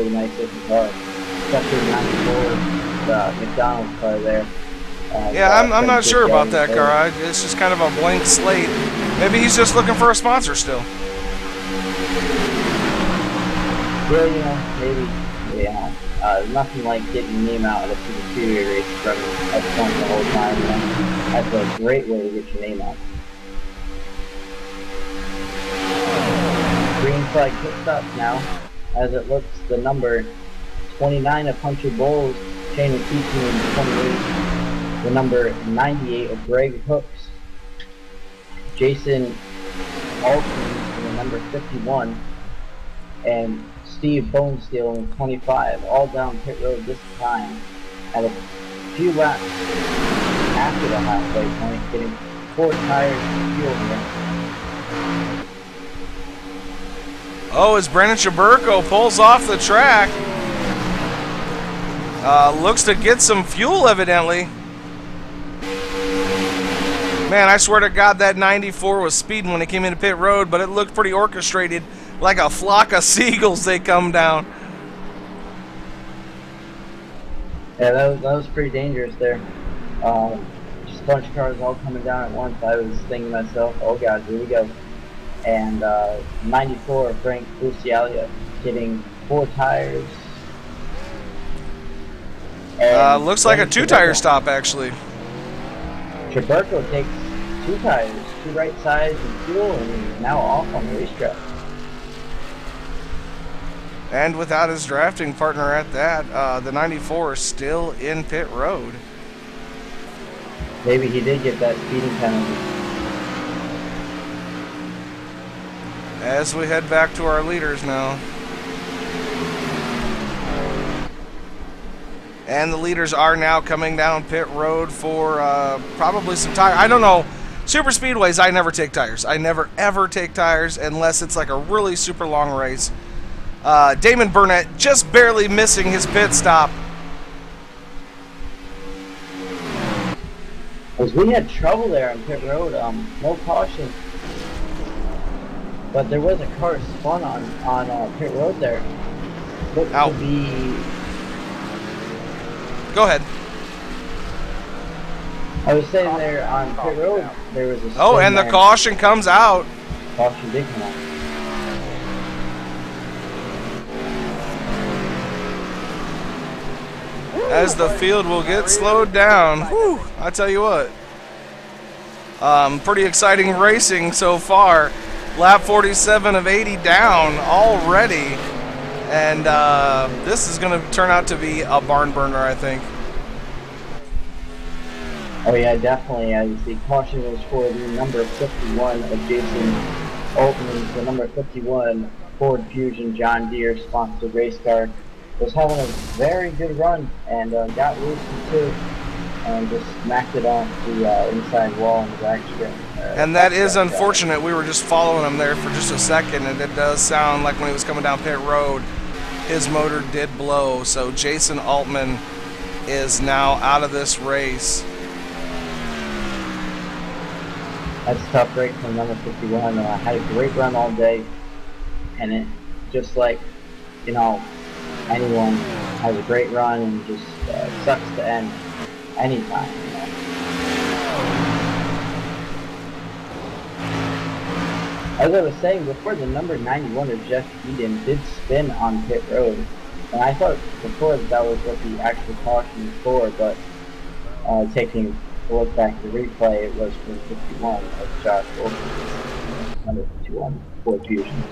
nice looking car, especially the 94 McDonald's car there. Yeah, I'm not sure about that car. It's just kind of a blank slate. Maybe he's just looking for a sponsor still. Yeah, maybe. Yeah. Nothing like getting your name out at a Super Speedway race from up front the whole time. That's a great way to get your name out. Green flag pit stop now, as it looks the number 29 of Hunter Bowles, Shane Keaton in 28, the number 98 of Greg Hooks, Jason Alton in the number 51, and Steve Bonesteel in 25, all down pit road this time at a few laps after the halfway point, getting 4 tires of fuel here. Oh, as Brandon Chaburko pulls off the track. Looks to get some fuel, evidently. Man, I swear to God, that 94 was speeding when it came into pit road, but it looked pretty orchestrated. Like a flock of seagulls, they come down. Yeah, that was pretty dangerous there. Just a bunch of cars all coming down at once. I was thinking to myself, oh God, here we go. And 94, Frank Busialia, getting 4 tires. Looks like a 2-tire stop, actually. Chaburko takes 2 tires, 2 right sides and fuel, and he's now off on the racetrack. And without his drafting partner at that, the 94 is still in pit road. Maybe he did get that speeding penalty. As we head back to our leaders now. And the leaders are now coming down pit road for probably some tire. I don't know. Super speedways, I never take tires. I never ever take tires unless it's like a really super long race. Damon Burnett just barely missing his pit stop. Because we had trouble there on pit road, no caution. But there was a car spun on pit road there. Looked Ow. to be... Go ahead. I was saying there on pit road, there was a Oh, spin and the there. caution comes out. Caution did come out. As the field will get slowed down. Whew, I tell you what. Pretty exciting racing so far. Lap 47 of 80 down already. And this is going to turn out to be a barn burner, I think. Oh yeah, definitely. As the caution was for the number 51 of Jason Altman's, the number 51 Ford Fusion John Deere sponsored race car, was having a very good run and got loose too, and just smacked it off the inside wall in the back strip. And that is unfortunate. We were just following him there for just a second, and it does sound like when he was coming down pit road, his motor did blow. So Jason Altman is now out of this race. That's a tough break from number 51. Had a great run all day, and it just like, you know, anyone has a great run and just sucks to end anytime. You know? As I was saying before, the number 91 of Jeff Eden did spin on pit road, and I thought before that was what the actual caution was for, but taking a look back at the replay, it was for 51 of Josh Wilson, number 51 Ford Fusion.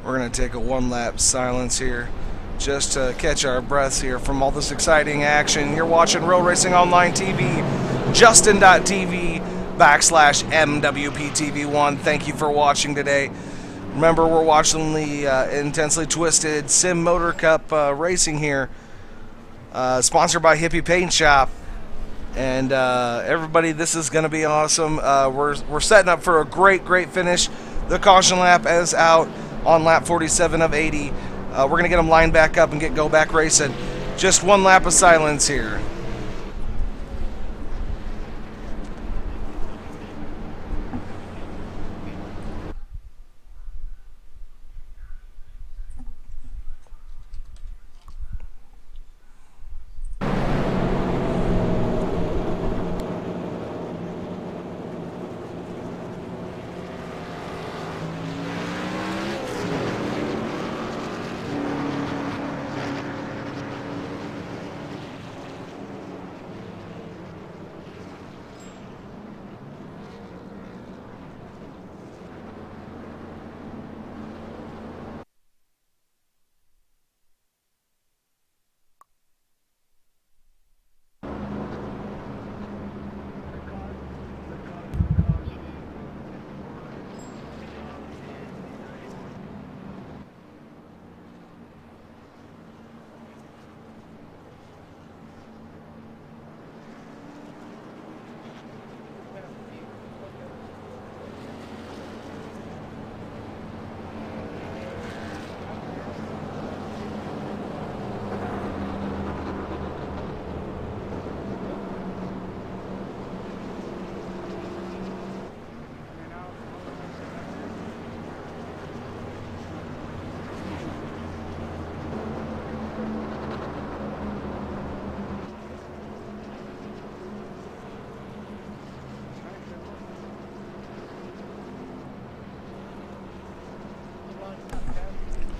We're going to take a one-lap silence here just to catch our breaths here from all this exciting action. You're watching Real Racing Online TV, Justin.tv/MWPTV1. Thank you for watching today. Remember, we're watching the Intensely Twisted Sim Motor Cup racing here, sponsored by Hippie Paint Shop. And everybody, this is going to be awesome. We're setting up for a great finish. The caution lap is out on lap 47 of 80. We're going to get them lined back up and go back racing. Just one lap of silence here.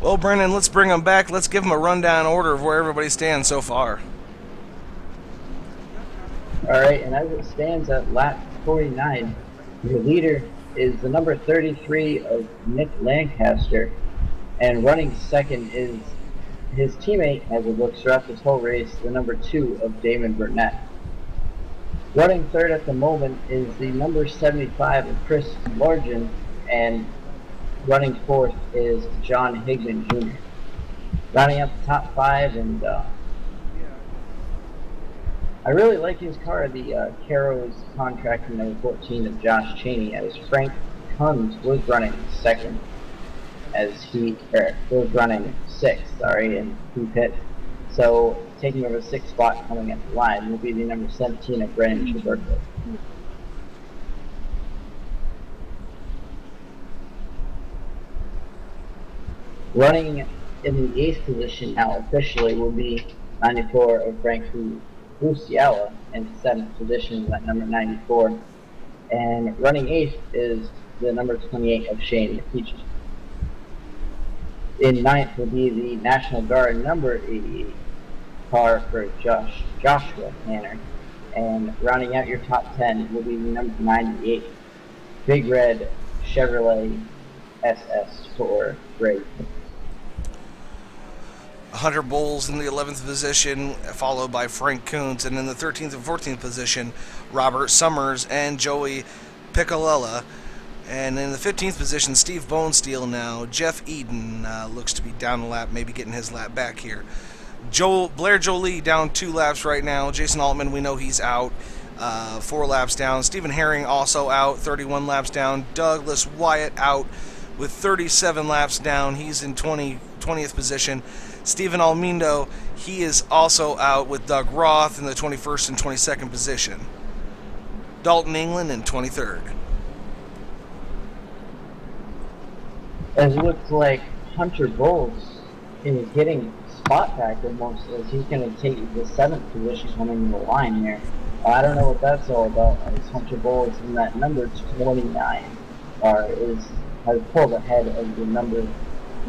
Well, Brennan, let's bring them back. Let's give them a rundown order of where everybody stands so far. Alright, and as it stands at lap 49, the leader is the number 33 of Nick Lancaster, and running second is his teammate, as it looks throughout this whole race, the number 2 of Damon Burnett. Running third at the moment is the number 75 of Chris Largen, and running fourth is John Higman Jr. Rounding up the top 5 and I really like his car, the Caro's contractor number 14 of Josh Cheney, as Frank Kunz was running second, was running sixth, sorry, in P-Pit. So taking over the sixth spot coming at the line will be the number 17 of Brandon Traberto. Running in the eighth position now officially will be 94 of Frank Luciala in seventh position at number 94. And running eighth is the number 28 of Shane McKeechee. In ninth will be the National Guard number 88 car for Joshua Tanner. And rounding out your top 10 will be the number 98 Big Red Chevrolet SS for Greg. Hunter Bowles in the 11th position, followed by Frank Kunz, and in the 13th and 14th position, Robert Summers and Joey Piccolella. And in the 15th position, Steve Bonesteel now. Jeff Eden looks to be down a lap, maybe getting his lap back here. Blair Jolie down 2 laps right now. Jason Altman, we know he's out, 4 laps down. Stephen Herring also out, 31 laps down. Douglas Wyatt out with 37 laps down. He's in 20th position. Stephen Almindo, he is also out with Doug Roth in the 21st and 22nd position. Dalton England in 23rd. As it looks like Hunter Bowles is getting spot back almost, as he's going to take the 7th position coming to the line here. I don't know what that's all about, as Hunter Bowles in that number 29 has pulled ahead of the number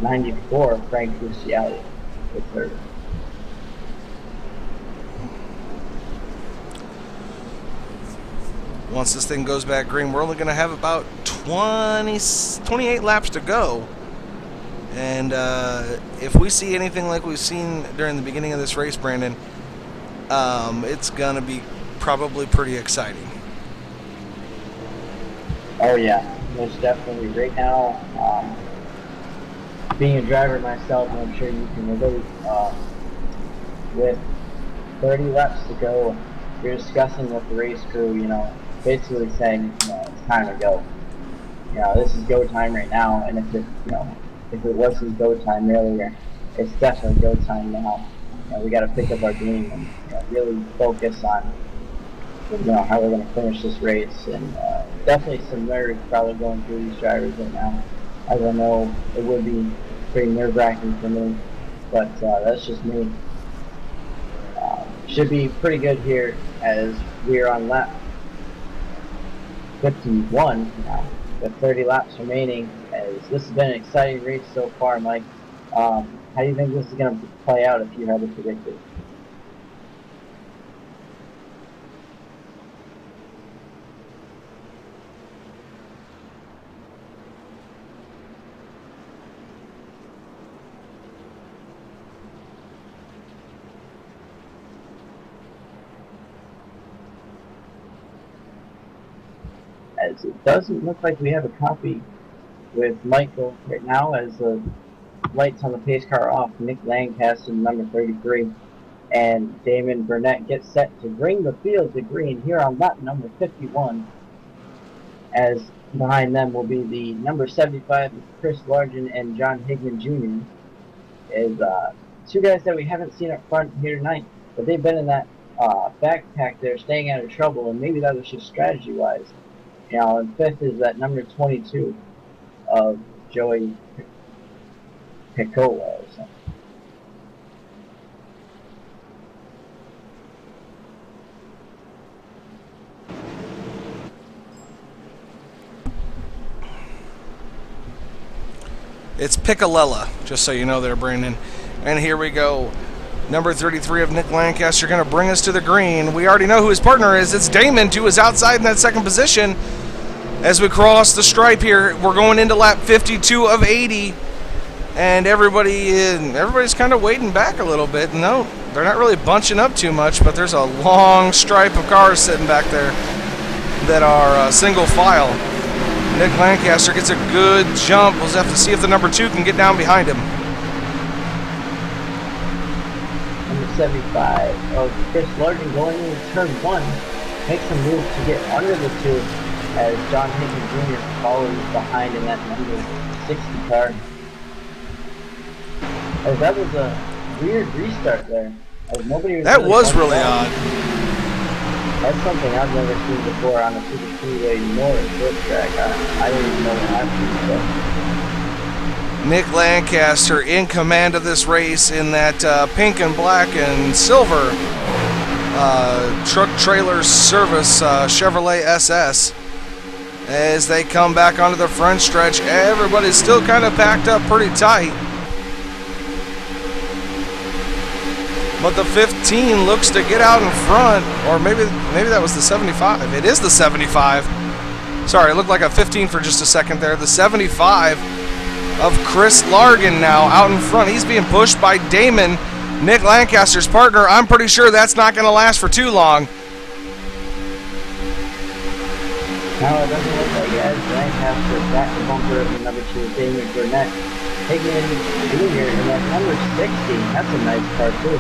94 Frank Luciali. Third. Once this thing goes back green, we're only going to have about 28 laps to go. And if we see anything like we've seen during the beginning of this race, Brandon, it's going to be probably pretty exciting. Oh yeah, most definitely. Right now, being a driver myself, and I'm sure you can relate, with 30 laps to go, you're discussing with the race crew, basically saying, it's time to go. This is go time right now, and if it wasn't go time earlier, it's definitely go time now. We got to pick up our game and really focus on, how we're going to finish this race, and definitely some nerves probably going through these drivers right now. As I know, it would be pretty nerve-wracking for me, but that's just me. Should be pretty good here as we're on lap 51 now, with 30 laps remaining. As this has been an exciting race so far, Mike. How do you think this is going to play out if you had to predict it? As it doesn't look like we have a copy with Michael right now, as the lights on the pace car off. Nick Lancaster, number 33, and Damon Burnett get set to bring the field to green here on lap number 51, as behind them will be the number 75, Chris Largen and John Higman Jr. Is two guys that we haven't seen up front here tonight, but they've been in that backpack there, staying out of trouble, and maybe that was just strategy-wise. And fifth is that number 22 of Joey Piccola or something. It's Piccolella, just so you know there, Brandon. And here we go. Number 33 of Nick Lancaster going to bring us to the green. We already know who his partner is. It's Damon, who is outside in that second position. As we cross the stripe here, we're going into lap 52 of 80. And everybody's kind of waiting back a little bit. No, they're not really bunching up too much, but there's a long stripe of cars sitting back there that are single file. Nick Lancaster gets a good jump. We'll have to see if the number 2 can get down behind him. Number 75 of Chris Larkin going into turn 1. Makes a move to get under the 2 as John Higgins Jr. follows behind in that number 60 car. As that was a weird restart there. As nobody That was bumped really out. odd. That's something I've never seen before on a super speedway nor a short track. I don't even know what happened. Nick Lancaster in command of this race in that pink and black and silver truck trailer service Chevrolet SS. As they come back onto the front stretch, everybody's still kind of packed up pretty tight. But the 15 looks to get out in front, or maybe that was the 75. It is the 75. Sorry, it looked like a 15 for just a second there. The 75 of Chris Larkin now out in front. He's being pushed by Damon, Nick Lancaster's partner. I'm pretty sure that's not going to last for too long. Now it doesn't look like it as Lancaster back the bumper of the number 2, Damon Burnett. Higgman Jr. in that number 60. That's a nice car too.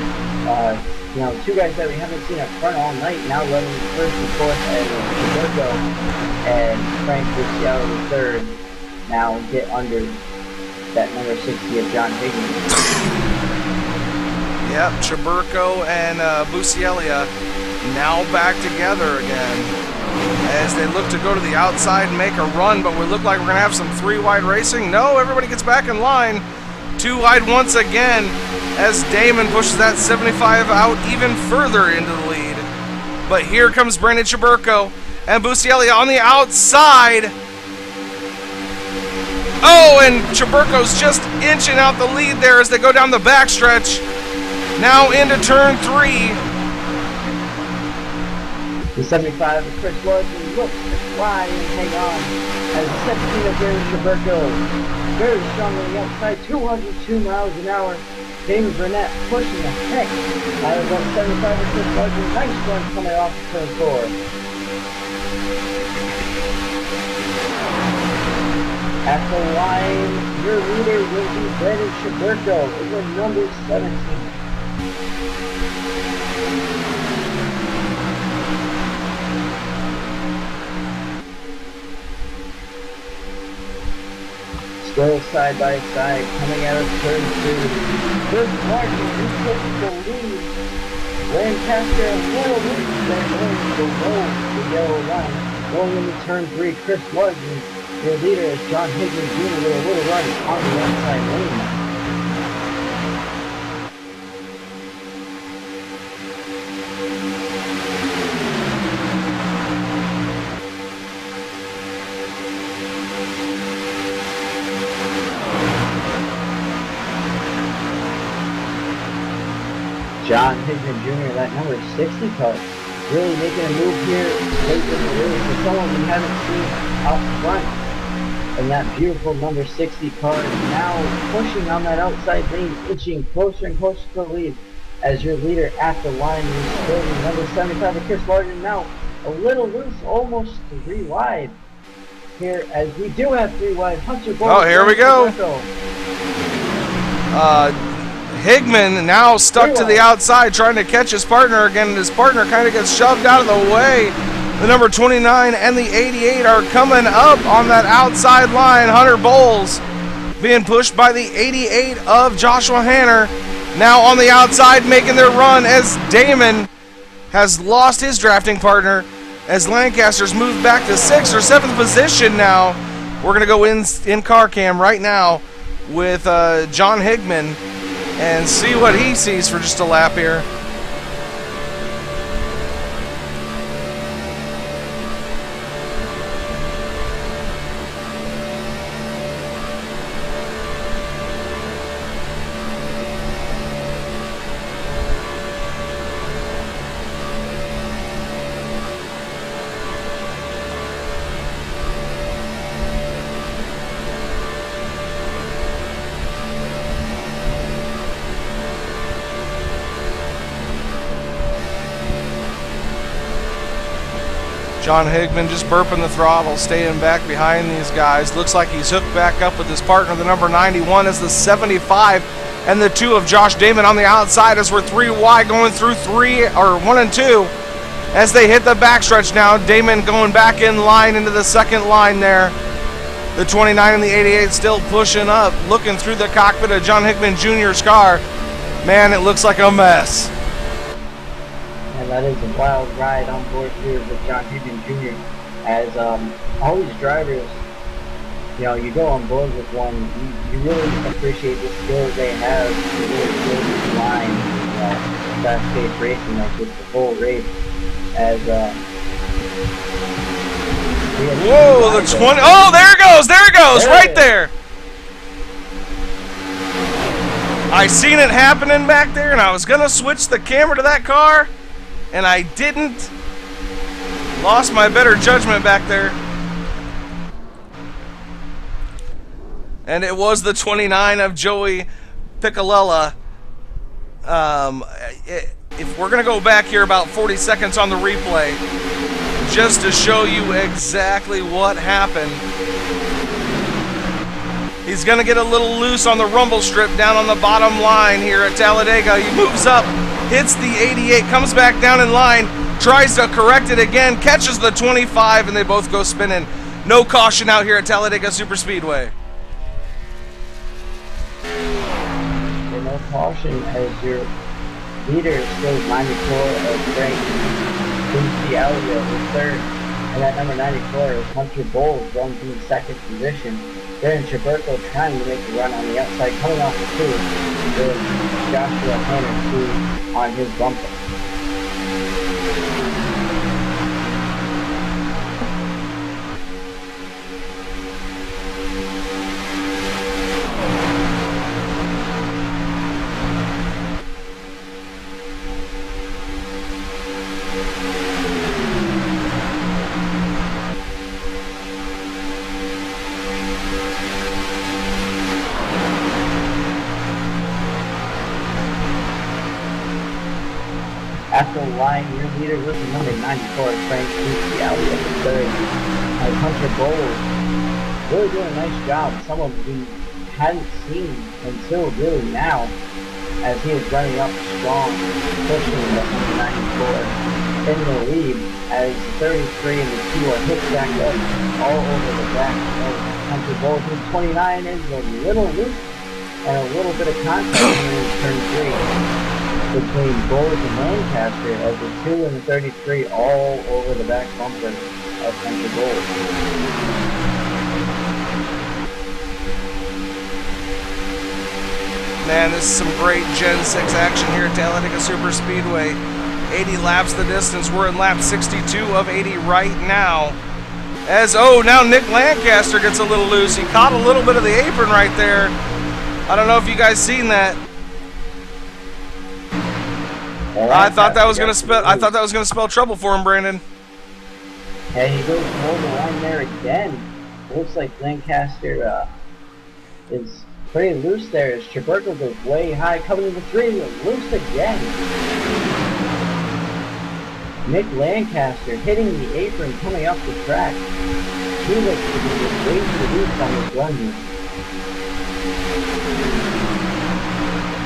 You know, two guys that we haven't seen up front all night now running first and fourth as Roberto and Frank Luciano the third now get under that number 60 of John Higgins. Yep, Chaburko and Buscaglia now back together again as they look to go to the outside and make a run, but we look like we're going to have some 3-wide racing. No, everybody gets back in line. 2 wide once again as Damon pushes that 75 out even further into the lead. But here comes Brandon Chaburko and Buscaglia on the outside. Oh, and Chaburko's just inching out the lead there as they go down the backstretch. Now into turn 3. The 75 of Chris Larkin looks to fly and hang on as the 17 of Gary Chaburko very strong on the outside, 202 miles an hour. Damon Burnett pushing the heck out of that 75 of Chris Larkin. Nice run coming off of turn 4. At the line, your leader will be Brandon Chaburko with number 17. Still side by side, coming out of turn 2. Chris Larkin takes the lead. Lancaster and Little League are going below the yellow line. Going into turn 3, Chris Larkin, your leader is John Higgins Jr. with a little run on the outside lane. John Higgins Jr., that number 60 car, really making a move here late in the race for someone we haven't seen out front. And that beautiful number 60 car is now pushing on that outside lane, inching closer and closer to the lead as your leader at the line is still number 75 of Chris Larkin now a little loose, almost 3 wide. Here, as we do have 3 wide, Hunter Bowles. Oh, here we go. Higgman now stuck to the outside trying to catch his partner again, and his partner kind of gets shoved out of the way. The number 29 and the 88 are coming up on that outside line. Hunter Bowles being pushed by the 88 of Joshua Hanner. Now on the outside making their run as Damon has lost his drafting partner as Lancaster's moved back to 6th or 7th position now. We're going to go in car cam right now with John Higgman and see what he sees for just a lap here. John Higman just burping the throttle, staying back behind these guys. Looks like he's hooked back up with his partner, the number 91 is the 75, and the 2 of Josh Damon on the outside as we're 3 wide going through 1 and 2 as they hit the backstretch now. Damon going back in line into the second line there. The 29 and the 88 still pushing up, looking through the cockpit of John Hickman Jr.'s car. Man, it looks like a mess. And that is a wild ride on board here with John Higgins Jr. As all these drivers, you know, you go on board with one, you really appreciate the skills they have to really build this line, fast-paced racing, like with the full race. As whoa, the 20, oh, there it goes, right there. I seen it happening back there, and I was gonna switch the camera to that car, and I didn't. Lost my better judgment back there. And it was the 29 of Joey Piccolella. If we're gonna go back here about 40 seconds on the replay, just to show you exactly what happened. He's going to get a little loose on the rumble strip down on the bottom line here at Talladega. He moves up, hits the 88, comes back down in line, tries to correct it again, catches the 25, and they both go spinning. No caution out here at Talladega Superspeedway. No caution as your leader still 94 of Frank Bucialia is third, and that number 94 is Hunter Bowles going from second position. Then Chaburko trying to make a run on the outside, coming off the 2 with Joshua Hanner 2 on his bumper. After the line, your leader was the number 94, Frank Bucialia the third. As Hunter Bowles really doing a nice job. Someone we hadn't seen until really now, as he is running up strong, pushing the number 94 in the lead. As 33 and the 2 are hit back up all over the back of Hunter Bowles. And 29 is a little loose and a little bit of contact in turn 3. Between Bowles and Lancaster as the 2 and the 33 all over the back bumper of Hunter Bowles. Man, this is some great Gen 6 action here at Talladega Superspeedway. 80 laps the distance. We're in lap 62 of 80 right now. As, now Nick Lancaster gets a little loose. He caught a little bit of the apron right there. I don't know if you guys seen that. I thought that was gonna spell trouble for him, Brandon. And he goes over the line there again. Looks like Lancaster is pretty loose there as Chaburko goes way high, coming to the 3, loose again. Nick Lancaster hitting the apron coming up the track. He looks to be just way too loose on his run here.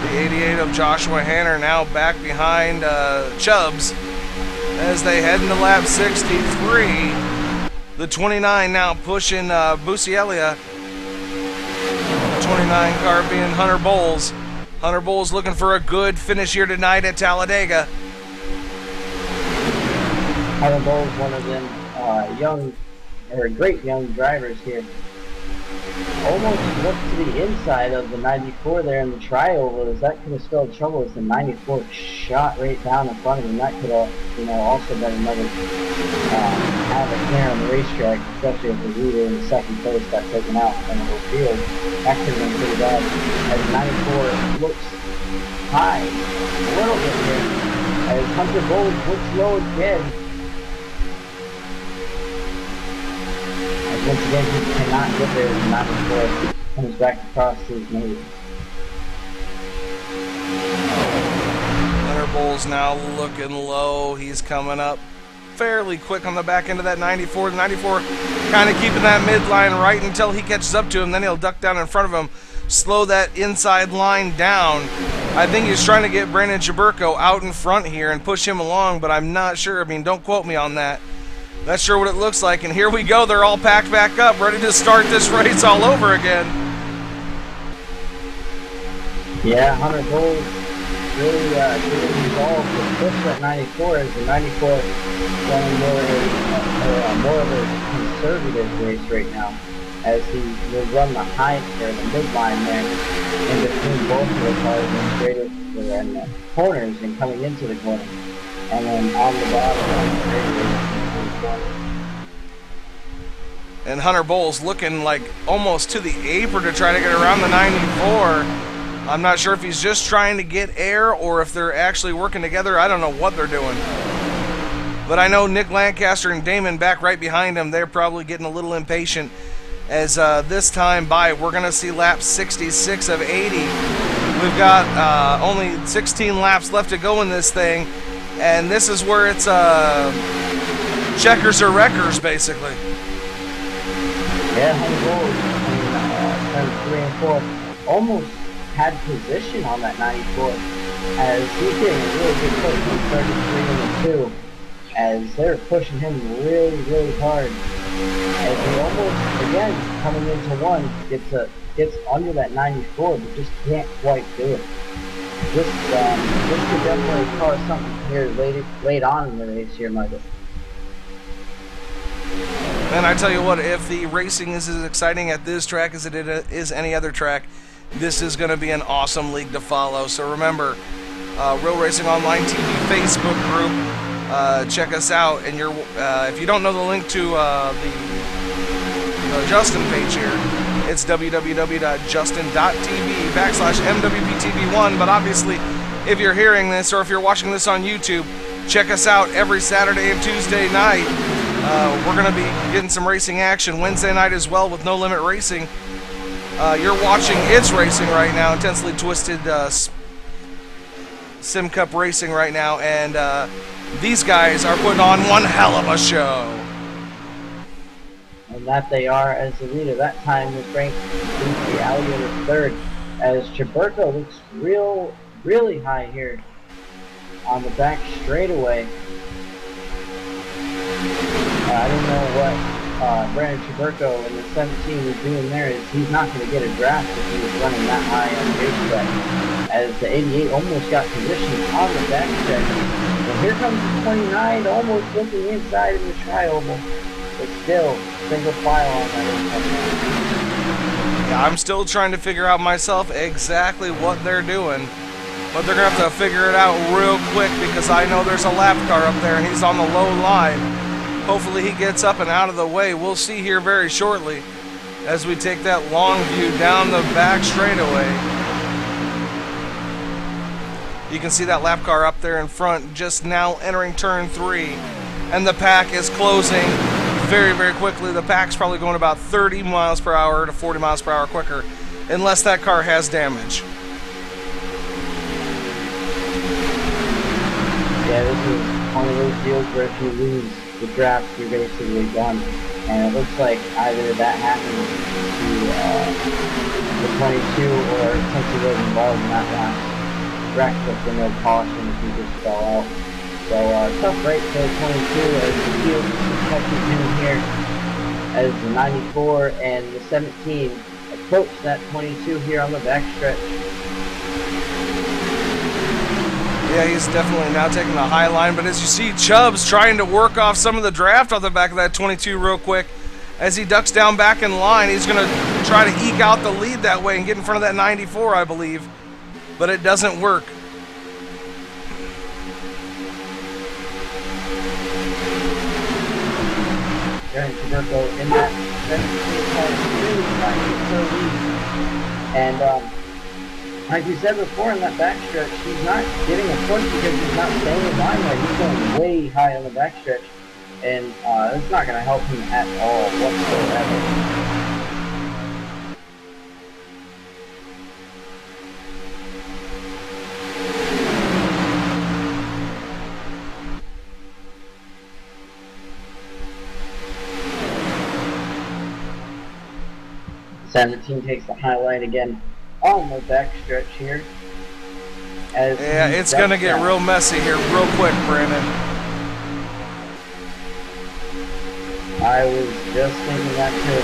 The 88 of Joshua Hanner now back behind Chubbs as they head into lap 63. The 29 now pushing Bucialia. The 29 car being Hunter Bowles. Hunter Bowles looking for a good finish here tonight at Talladega. Hunter Bowles, one of them great young drivers here. Almost looked to the inside of the 94 there in the trioval, as that could have spelled trouble as the 94 shot right down in front of him. That could have, also been another havoc there on the racetrack, especially if the leader in the second place got taken out from the whole field. That could have been pretty bad, as 94 looks high a little bit here, as Hunter Bowles looks low again. Once again, he cannot get there and not before comes back across his nose. Hunter Bowles now looking low. He's coming up fairly quick on the back end of that 94. The 94 kind of keeping that midline right until he catches up to him. Then he'll duck down in front of him, slow that inside line down. I think he's trying to get Brandon Chaburko out in front here and push him along, but I'm not sure. I mean, don't quote me on that. That's sure what it looks like. And here we go. They're all packed back up, ready to start this race all over again. Yeah, Hunter Bowles really getting involved to push that 94 as the 94 running more of a conservative race right now, as he will run the high or the midline there in between both of the cars and straight and the corners and coming into the corner, and then on the bottom on the corner. And Hunter Bowles looking like almost to the apron to try to get around the 94. I'm not sure if he's just trying to get air or if they're actually working together. I don't know what they're doing. But I know Nick Lancaster and Damon back right behind him. They're probably getting a little impatient as this time by. We're going to see lap 66 of 80. We've got only 16 laps left to go in this thing. And this is where it's checkers or wreckers, basically. Yeah, Hunter Bowles, turn 3 and 4, almost had position on that 94 as he's getting a really good push from 33 and 2 as they're pushing him really, really hard. As he almost, again, coming into one, gets under that 94, but just can't quite do it. This could definitely cause something here late on in the race here, Michael. And I tell you what, if the racing is as exciting at this track as it is any other track, this is going to be an awesome league to follow. So remember, Real Racing Online TV Facebook group, check us out. And if you don't know the link to the Justin page here, it's www.justin.tv/MWPTV1. But obviously, if you're hearing this or if you're watching this on YouTube, check us out every Saturday and Tuesday night. We're going to be getting some racing action Wednesday night as well with No Limit Racing. You're watching It's Racing right now, Intensely Twisted Sim Cup Racing right now, and these guys are putting on one hell of a show. And that they are, as the leader that time was ranked Lucy Alliot in third, as Chaburko looks really high here on the back straightaway. I don't know what Brandon Chaburko in the 17 was doing there. Is he's not going to get a draft if he was running that high on the racetrack, as the 88 almost got positioned on the backstretch. And here comes the 29, almost looking inside in the tri-oval, but still single file on that inside. Yeah, I'm still trying to figure out myself exactly what they're doing, but they're going to have to figure it out real quick because I know there's a lap car up there and he's on the low line. Hopefully he gets up and out of the way. We'll see here very shortly as we take that long view down the back straightaway. You can see that lap car up there in front just now entering turn 3. And the pack is closing very, very quickly. The pack's probably going about 30 miles per hour to 40 miles per hour quicker unless that car has damage. Yeah, this is one of those deals where if you lose the draft, you're basically done. And it looks like either that happened to the 22 or since he was involved in that last wreck with the no caution, he just fell out. So tough right for the 22 as the field is protecting him here as the 94 and the 17 approach that 22 here on the backstretch. Yeah, he's definitely now taking the high line, but as you see, Chubbs trying to work off some of the draft off the back of that 22 real quick. As he ducks down back in line, he's going to try to eke out the lead that way and get in front of that 94, I believe. But it doesn't work. Aaron Chaburko in that 17 car really trying to get the lead. And like we said before in that backstretch, he's not getting a push because he's not staying in line right. He's going way high on the backstretch. And it's not going to help him at all whatsoever. 17 takes the highlight again on the back stretch here. As Yeah, he it's going to ducks get down. real messy here real quick, Brandon. I was just thinking that too.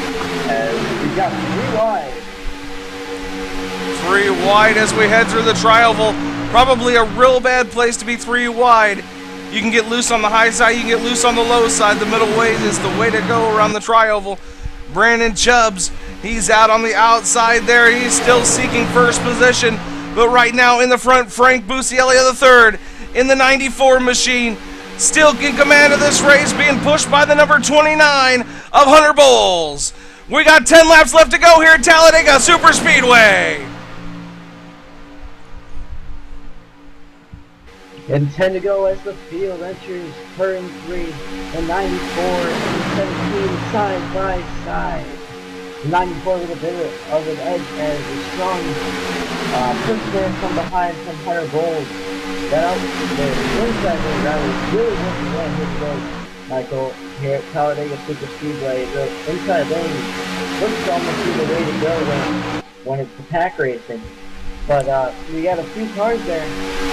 As we got 3 wide. 3 wide as we head through the tri-oval. Probably a real bad place to be 3 wide. You can get loose on the high side, you can get loose on the low side. The middle way is the way to go around the tri-oval. Brandon Chubbs, he's out on the outside there. He's still seeking first position. But right now in the front, Frank Bucielia III in the 94 machine. Still in command of this race, being pushed by the number 29 of Hunter Bulls. We got 10 laps left to go here at Talladega Superspeedway. And 10 to go as the field enters turn 3. The 94 and the 17 side by side. The 94 with a bit of an edge as a strong push there from behind from Hunter Bulls. That out the inside lane rather really working well here today, Michael, here at Talladega Super Speedway. The inside lane looks to almost be the way to go when it's the pack racing. But we got a few cars there.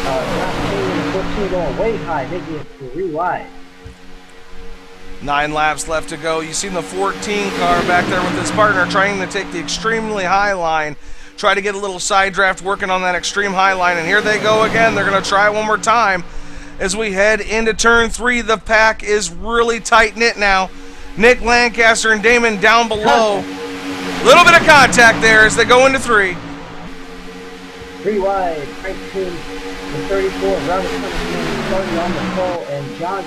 Not paying the 15 going way high, making it 3 wide. 9 laps left to go. You seen the 14 car back there with his partner trying to take the extremely high line. Try to get a little side draft working on that extreme high line. And here they go again. They're going to try it one more time. As we head into turn 3, the pack is really tight-knit now. Nick Lancaster and Damon down below. Little bit of contact there as they go into 3. 3 wide, Frank Kuhn, the 34, Robert Cunningham starting on the pole, and John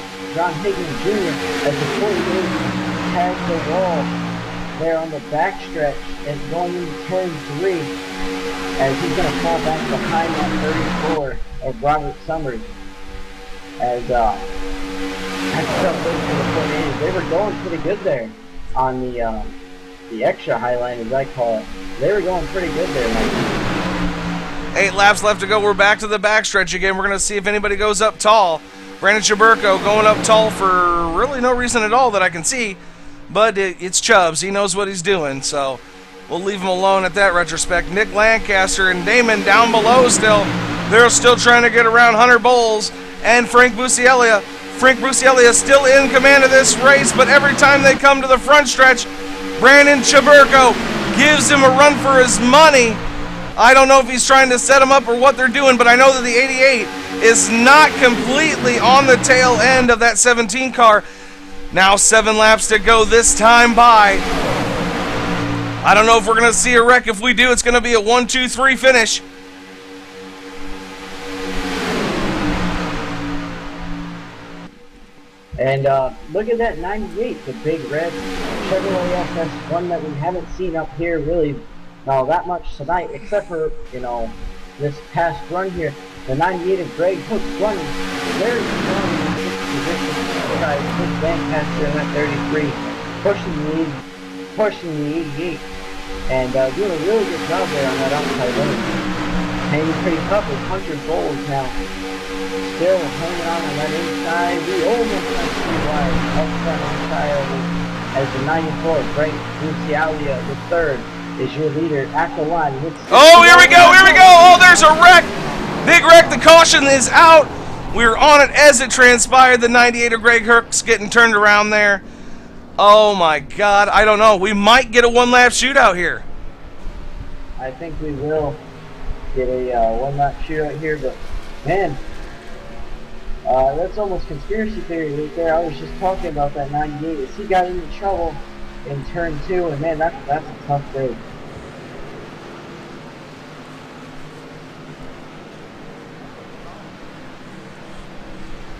Higgins Jr. as the 48 has the wall there on the backstretch and going into turn 3 as he's going to fall back behind that 34 of Robert Summers as that's up for the 48. They were going pretty good there on the extra high line, as I call it. They were going pretty good there, Mike. 8 laps left to go. We're back to the backstretch again. We're going to see if anybody goes up tall. Brandon Chaburko going up tall for really no reason at all that I can see. But it's Chubbs. He knows what he's doing. So we'll leave him alone at that retrospect. Nick Lancaster and Damon down below still. They're still trying to get around Hunter Bulls and Frank Bucielia. Frank Bucielia is still in command of this race. But every time they come to the front stretch, Brandon Chaburko gives him a run for his money. I don't know if he's trying to set him up or what they're doing, but I know that the 88 is not completely on the tail end of that 17 car. Now 7 laps to go this time by. I don't know if we're going to see a wreck. If we do, it's going to be a 1-2-3 finish. And look at that 98, the big red Chevrolet FS1 that we haven't seen up here really that much tonight, except for, this past run here. The 98 of Greg Hook's running very strong in the 6th position. Chris Lancaster in that 33, pushing the 88, and doing a really good job there on that outside lane. Hanging pretty tough with Hunter Bulls now. Still hanging on that inside. We almost got 3 wide up front on the tire as the 94 Frank Bucielia the third is your leader at the line. Oh, here we go, here we go. Oh, there's a wreck. Big wreck. The caution is out. We were on it as it transpired. The 98 of Greg Hooks getting turned around there. Oh, my God. I don't know. We might get a 1-lap shootout here. I think we will get a 1-lap shootout here, but, man, that's almost conspiracy theory right there. I was just talking about that 98. As he got into trouble in turn 2, and man, that's a tough break.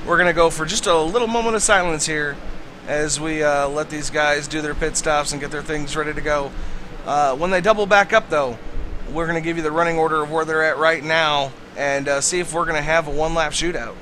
We're going to go for just a little moment of silence here as we let these guys do their pit stops and get their things ready to go. When they double back up, though, we're going to give you the running order of where they're at right now and see if we're going to have a 1-lap shootout.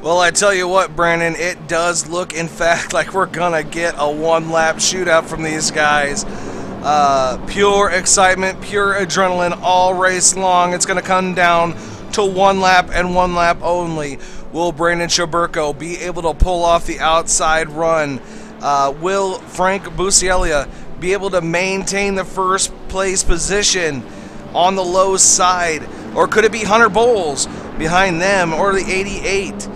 Well, I tell you what, Brandon, it does look, in fact, like we're going to get a one-lap shootout from these guys. Pure excitement, pure adrenaline all race long. It's going to come down to one lap and one lap only. Will Brandon Chaburko be able to pull off the outside run? Will Frank Busialia be able to maintain the first place position on the low side? Or could it be Hunter Bowles behind them or the 88?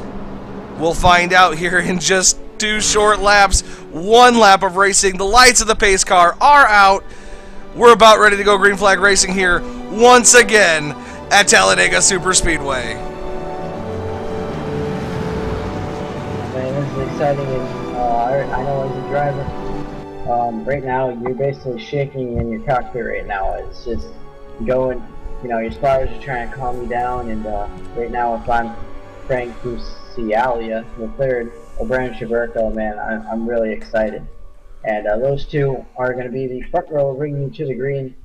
We'll find out here in just 2 short laps. 1 lap of racing. The lights of the pace car are out. We're about ready to go green flag racing here once again at Talladega Superspeedway. Man, this is exciting, and I know as a driver, right now you're basically shaking in your cockpit right now. It's just going, you know, your spotters are trying to calm you down, and right now if I'm Frank Busialia, the third, or Brandon Chaburko, man, I'm really excited. And those two are going to be the front row bringing you to the green.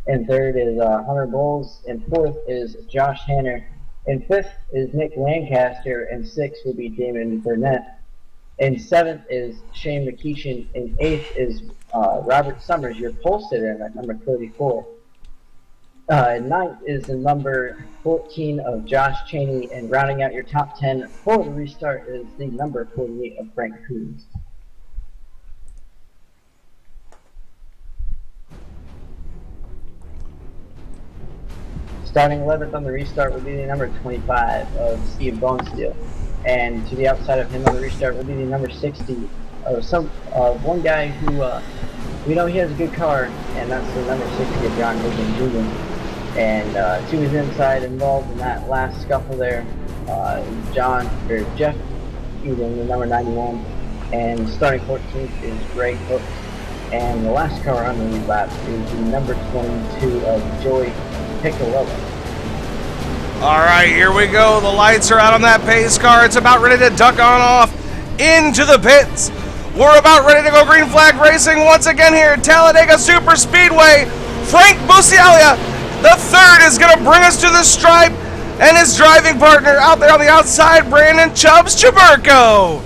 And third is Hunter Bowles, and fourth is Josh Hanner, and fifth is Nick Lancaster, and sixth will be Damon Burnett, and seventh is Shane McKeeshan, and eighth is Robert Summers, your pole sitter, in at number 34. Ninth is the number 14 of Josh Cheney, and rounding out your top 10 for the restart is the number 48 of Frank Coons. Starting 11th on the restart will be the number 25 of Steve Bonesteel, and to the outside of him on the restart will be the number 60 of one guy who we know he has a good car, and that's the number 60 of John Higgins Jr. And to his inside, involved in that last scuffle there, Jeff Eden, the number 91, and starting 14th is Greg Hook, and the last car on the lead lap is the number 22 of Joey Piccolello. All right, here we go. The lights are out on that pace car. It's about ready to duck on off into the pits. We're about ready to go green flag racing once again here at Talladega Superspeedway. Frank Busialia, the third, is going to bring us to the stripe, and his driving partner out there on the outside, Brandon Chubbs Chaburko.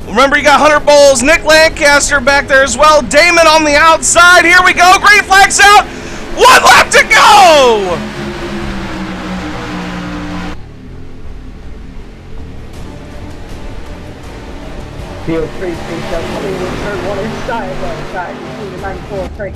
Remember, you got Hunter Bowles, Nick Lancaster back there as well. Damon on the outside. Here we go. Green flag's out. 1 lap to go. Field 3 speeds up coming in turn 1 inside by side between the 94 Frank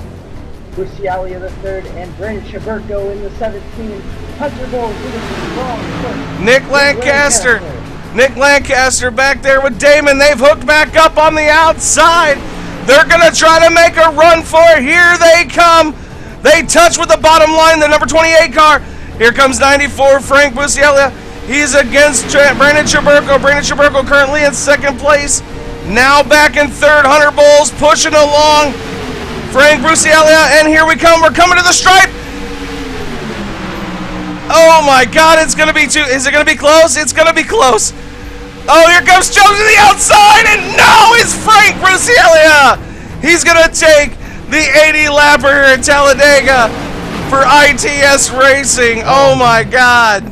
Busialia the third and Brandon Chaburko in the 17. Hunter Bowles with a strong push. Nick Lancaster back there with Damon. They've hooked back up on the outside. They're going to try to make a run for it. Here they come. They touch with the bottom line, the number 28 car. Here comes 94 Frank Busialia. He's against Brandon Chaburko. Brandon Chaburko currently in second place. Now back in third, Hunter Bowles pushing along Frank Busialia, and here we come. We're coming to the stripe. Oh my God, it's going to be is it going to be close? It's going to be close. Oh, here comes Joe to the outside, and no, it's Frank Busialia. He's going to take the 80 lapper here at Talladega for ITS Racing. Oh my God.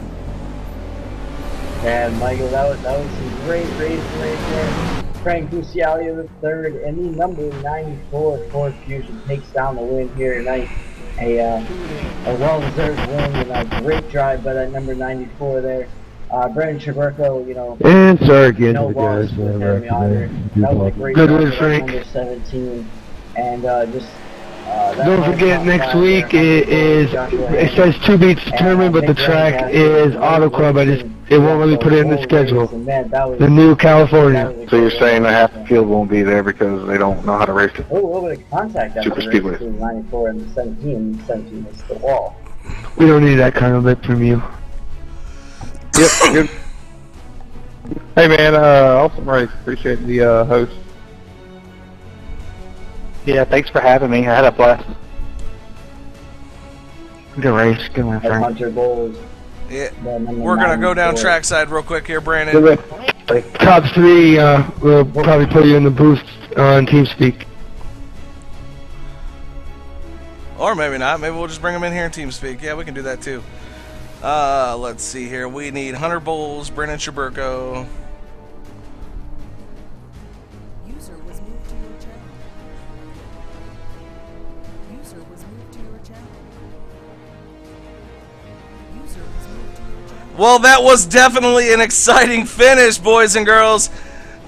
And Michael, that was some great racing right there. Frank Busialia the third, and the number 94 Ford Fusion takes down the win here tonight. A well-deserved win and a great drive by that number 94 there. Brandon Chaburko, you know, and sorry again no to the loss guys. with Jeremy Otter. That was a great Good drive win, by Frank. number 17, and just. Don't forget, next week it says to be determined, but the track is Auto Club. It won't let me put it in the schedule. The new California. So you're saying that half the field won't be there because they don't know how to race it? A little bit of contact out Super there Speedway. between 94 and the 17. The 17 is the wall. We don't need that kind of lip from you. Yep, good. Hey man, awesome race. Appreciate the host. Yeah, thanks for having me. I had a blast. Good race. Good one, That's Frank. Hunter Bowles. Yeah. the number We're going to go down 94. trackside real quick here, Brandon. Top 3, we'll probably put you in the booth on TeamSpeak. Or maybe not. Maybe we'll just bring them in here in TeamSpeak. Yeah, we can do that too. Let's see here. We need Hunter Bowles, Brennan Schaberko. User was moved to your channel. User was moved to your channel. User was moved to your channel. Well, that was definitely an exciting finish, boys and girls.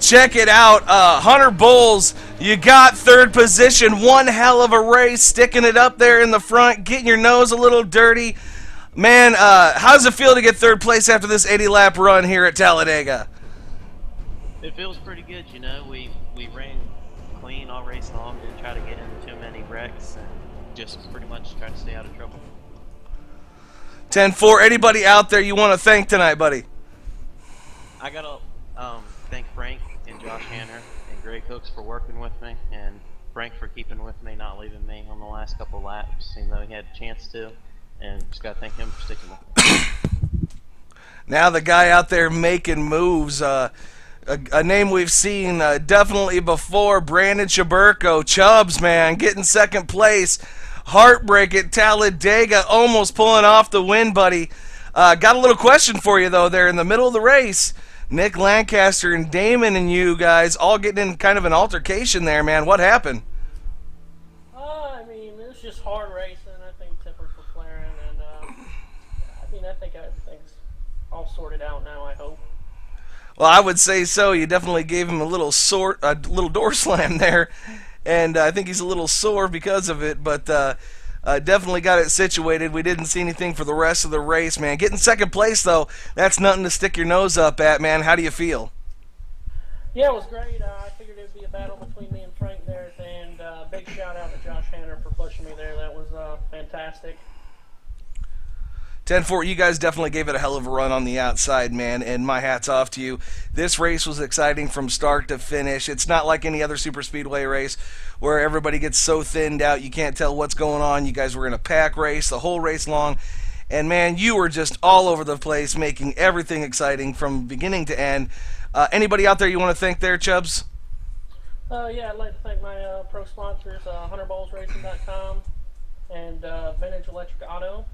Check it out. Hunter Bowles, you got third position. One hell of a race, sticking it up there in the front, getting your nose a little dirty. Man, how does it feel to get third place after this 80-lap run here at Talladega? It feels pretty good, you know. We ran clean all race long, didn't try to get into too many wrecks, and just pretty much try to stay out of trouble. 10-4, anybody out there you want to thank tonight, buddy? I gotta thank Frank and Josh Hanner and Greg Hooks for working with me, and Frank for keeping with me, not leaving me on the last couple laps, even though he had a chance to, and just gotta thank him for sticking with me. Now the guy out there making moves, a name we've seen definitely before, Brandon Schaberko. Chubbs, man, getting second place. Heartbreak at Talladega, almost pulling off the win, buddy. Got a little question for you, though, there in the middle of the race. Nick Lancaster and Damon and you guys all getting in kind of an altercation there, man. What happened? I mean, it was just hard racing. I think tippers were flaring, and I mean, I think everything's all sorted out now, I hope. Well, I would say so. You definitely gave him a little door slam there, and I think he's a little sore because of it, but definitely got it situated. We didn't see anything for the rest of the race, man. Getting second place, though, that's nothing to stick your nose up at, man. How do you feel? Yeah, it was great. I figured it would be a battle between me and Frank there at the end. Big shout out to Josh Hanner for pushing me there. That was fantastic. 10-4, you guys definitely gave it a hell of a run on the outside, man, and my hat's off to you. This race was exciting from start to finish. It's not like any other super speedway race where everybody gets so thinned out you can't tell what's going on. You guys were in a pack race the whole race long, and, man, you were just all over the place making everything exciting from beginning to end. Anybody out there you want to thank there, Chubbs? Yeah, I'd like to thank my pro sponsors, HunterBowlesRacing.com and Vintage Electric Auto.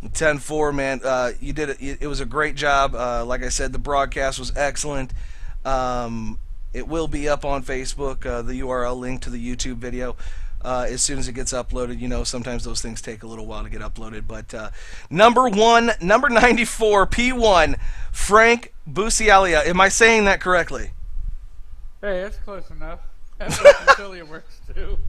10-4, man. You did it. It was a great job. Like I said, the broadcast was excellent. It will be up on Facebook, the URL link to the YouTube video. As soon as it gets uploaded, you know, sometimes those things take a little while to get uploaded. But number 94, P1, Frank Busialia. Am I saying that correctly? Hey, that's close enough. That's what Cecilia works too.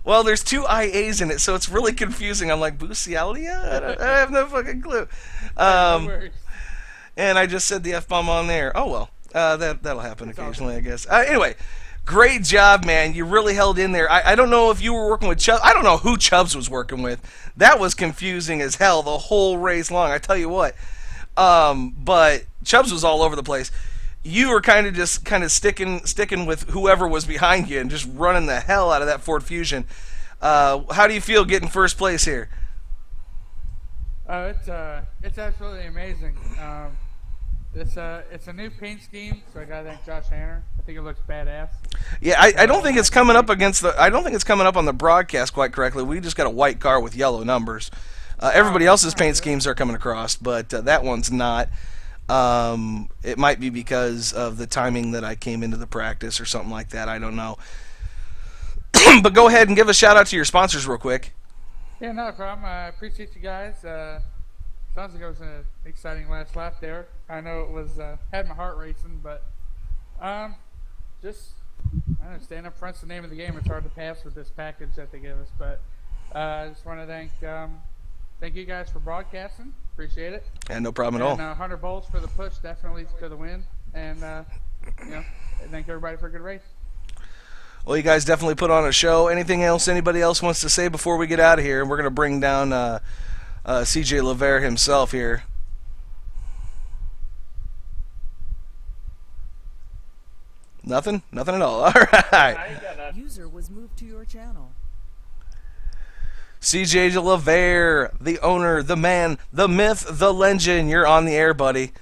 Well, there's two IAs in it, so it's really confusing. I'm like, Busialia? I have no fucking clue. And I just said the F-bomb on there. Oh, well. That'll happen occasionally, I guess. Anyway, great job, man. You really held in there. I don't know if you were working with Chubbs. I don't know who Chubbs was working with. That was confusing as hell the whole race long. I tell you what. But Chubbs was all over the place. You were kind of sticking with whoever was behind you and just running the hell out of that Ford Fusion. How do you feel getting first place here? It's absolutely amazing. It's a new paint scheme, so I gotta thank Josh Hanner. I think it looks badass. Yeah, I don't think it's coming up I don't think it's coming up on the broadcast quite correctly. We just got a white car with yellow numbers. Everybody else's paint schemes are coming across, but that one's not. It might be because of the timing that I came into the practice or something like that. I don't know. But go ahead and give a shout out to your sponsors real quick. Yeah, no problem. I appreciate you guys. Sounds like it was an exciting last lap there. I know it was had my heart racing, but just I don't know, staying up front's the name of the game. It's hard to pass with this package that they give us, but I just want to thank you guys for broadcasting. Appreciate it. Yeah, no problem at all. And Hunter Bowles for the push, definitely to the win. And thank everybody for a good race. Well, you guys definitely put on a show. Anything else anybody else wants to say before we get out of here? And we're going to bring down CJ LeVere himself here. Nothing? Nothing at all. All right. User was moved to your channel. CJ LeVere, the owner, the man, the myth, the legend. You're on the air, buddy.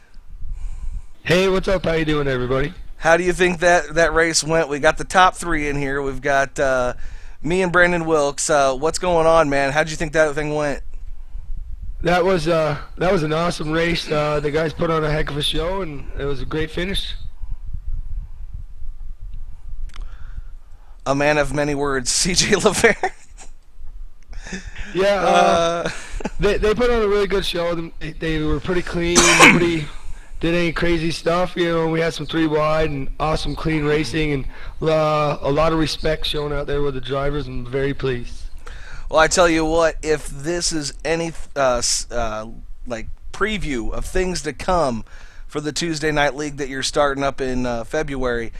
Hey, what's up? How you doing, everybody? How do you think that race went? We got the top three in here. We've got me and Brandon Wilkes. What's going on, man? How do you think that thing went? That was an awesome race. The guys put on a heck of a show, and it was a great finish. A man of many words, CJ LaFair. Yeah, they put on a really good show. They were pretty clean. Nobody did any crazy stuff. You know, we had some 3 wide and awesome clean racing, and a lot of respect shown out there with the drivers. I'm very pleased. Well, I tell you what, if this is any like preview of things to come for the Tuesday Night League that you're starting up in February,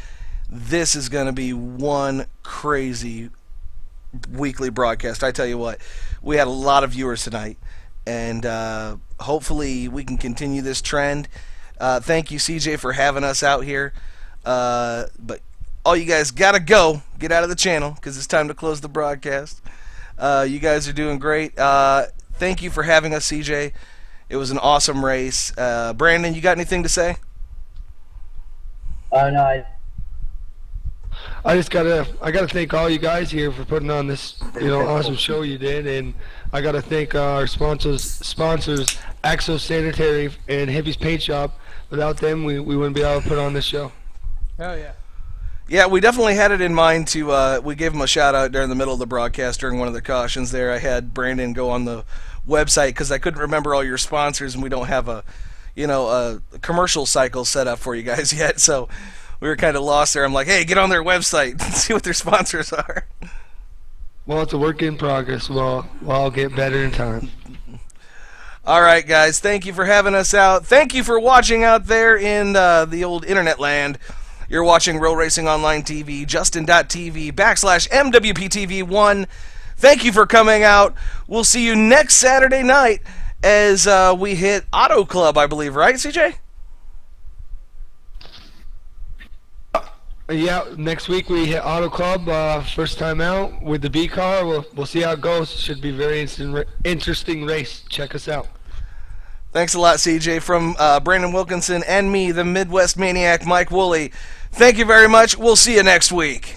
this is going to be one crazy weekly broadcast. I tell you what, we had a lot of viewers tonight, and hopefully we can continue this trend. Thank you, CJ, for having us out here. But all you guys got to go. Get out of the channel because it's time to close the broadcast. You guys are doing great. Thank you for having us, CJ. It was an awesome race. Brandon, you got anything to say? Oh, no, I gotta thank all you guys here for putting on this, awesome show you did, and I gotta thank our sponsors, Axo Sanitary and Hippie's Paint Shop. Without them, we wouldn't be able to put on this show. Hell yeah. Yeah, we definitely had it in mind to, we gave him a shout out during the middle of the broadcast during one of the cautions there. I had Brandon go on the website because I couldn't remember all your sponsors, and we don't have a commercial cycle set up for you guys yet, so we were kind of lost there. I'm like, hey, get on their website and see what their sponsors are. Well, it's a work in progress. Well, I'll get better in time. All right, guys, thank you for having us out. Thank you for watching out there in the old internet land. You're watching Road Racing Online TV, Justin.tv/MWPTV1. Thank you for coming out. We'll see you next Saturday night as we hit Auto Club, I believe, right, CJ? Yeah, next week we hit Auto Club, first time out with the B car. We'll see how it goes. Should be a very interesting race. Check us out. Thanks a lot, CJ. From Brandon Wilkinson and me, the Midwest Maniac, Mike Woolley. Thank you very much. We'll see you next week.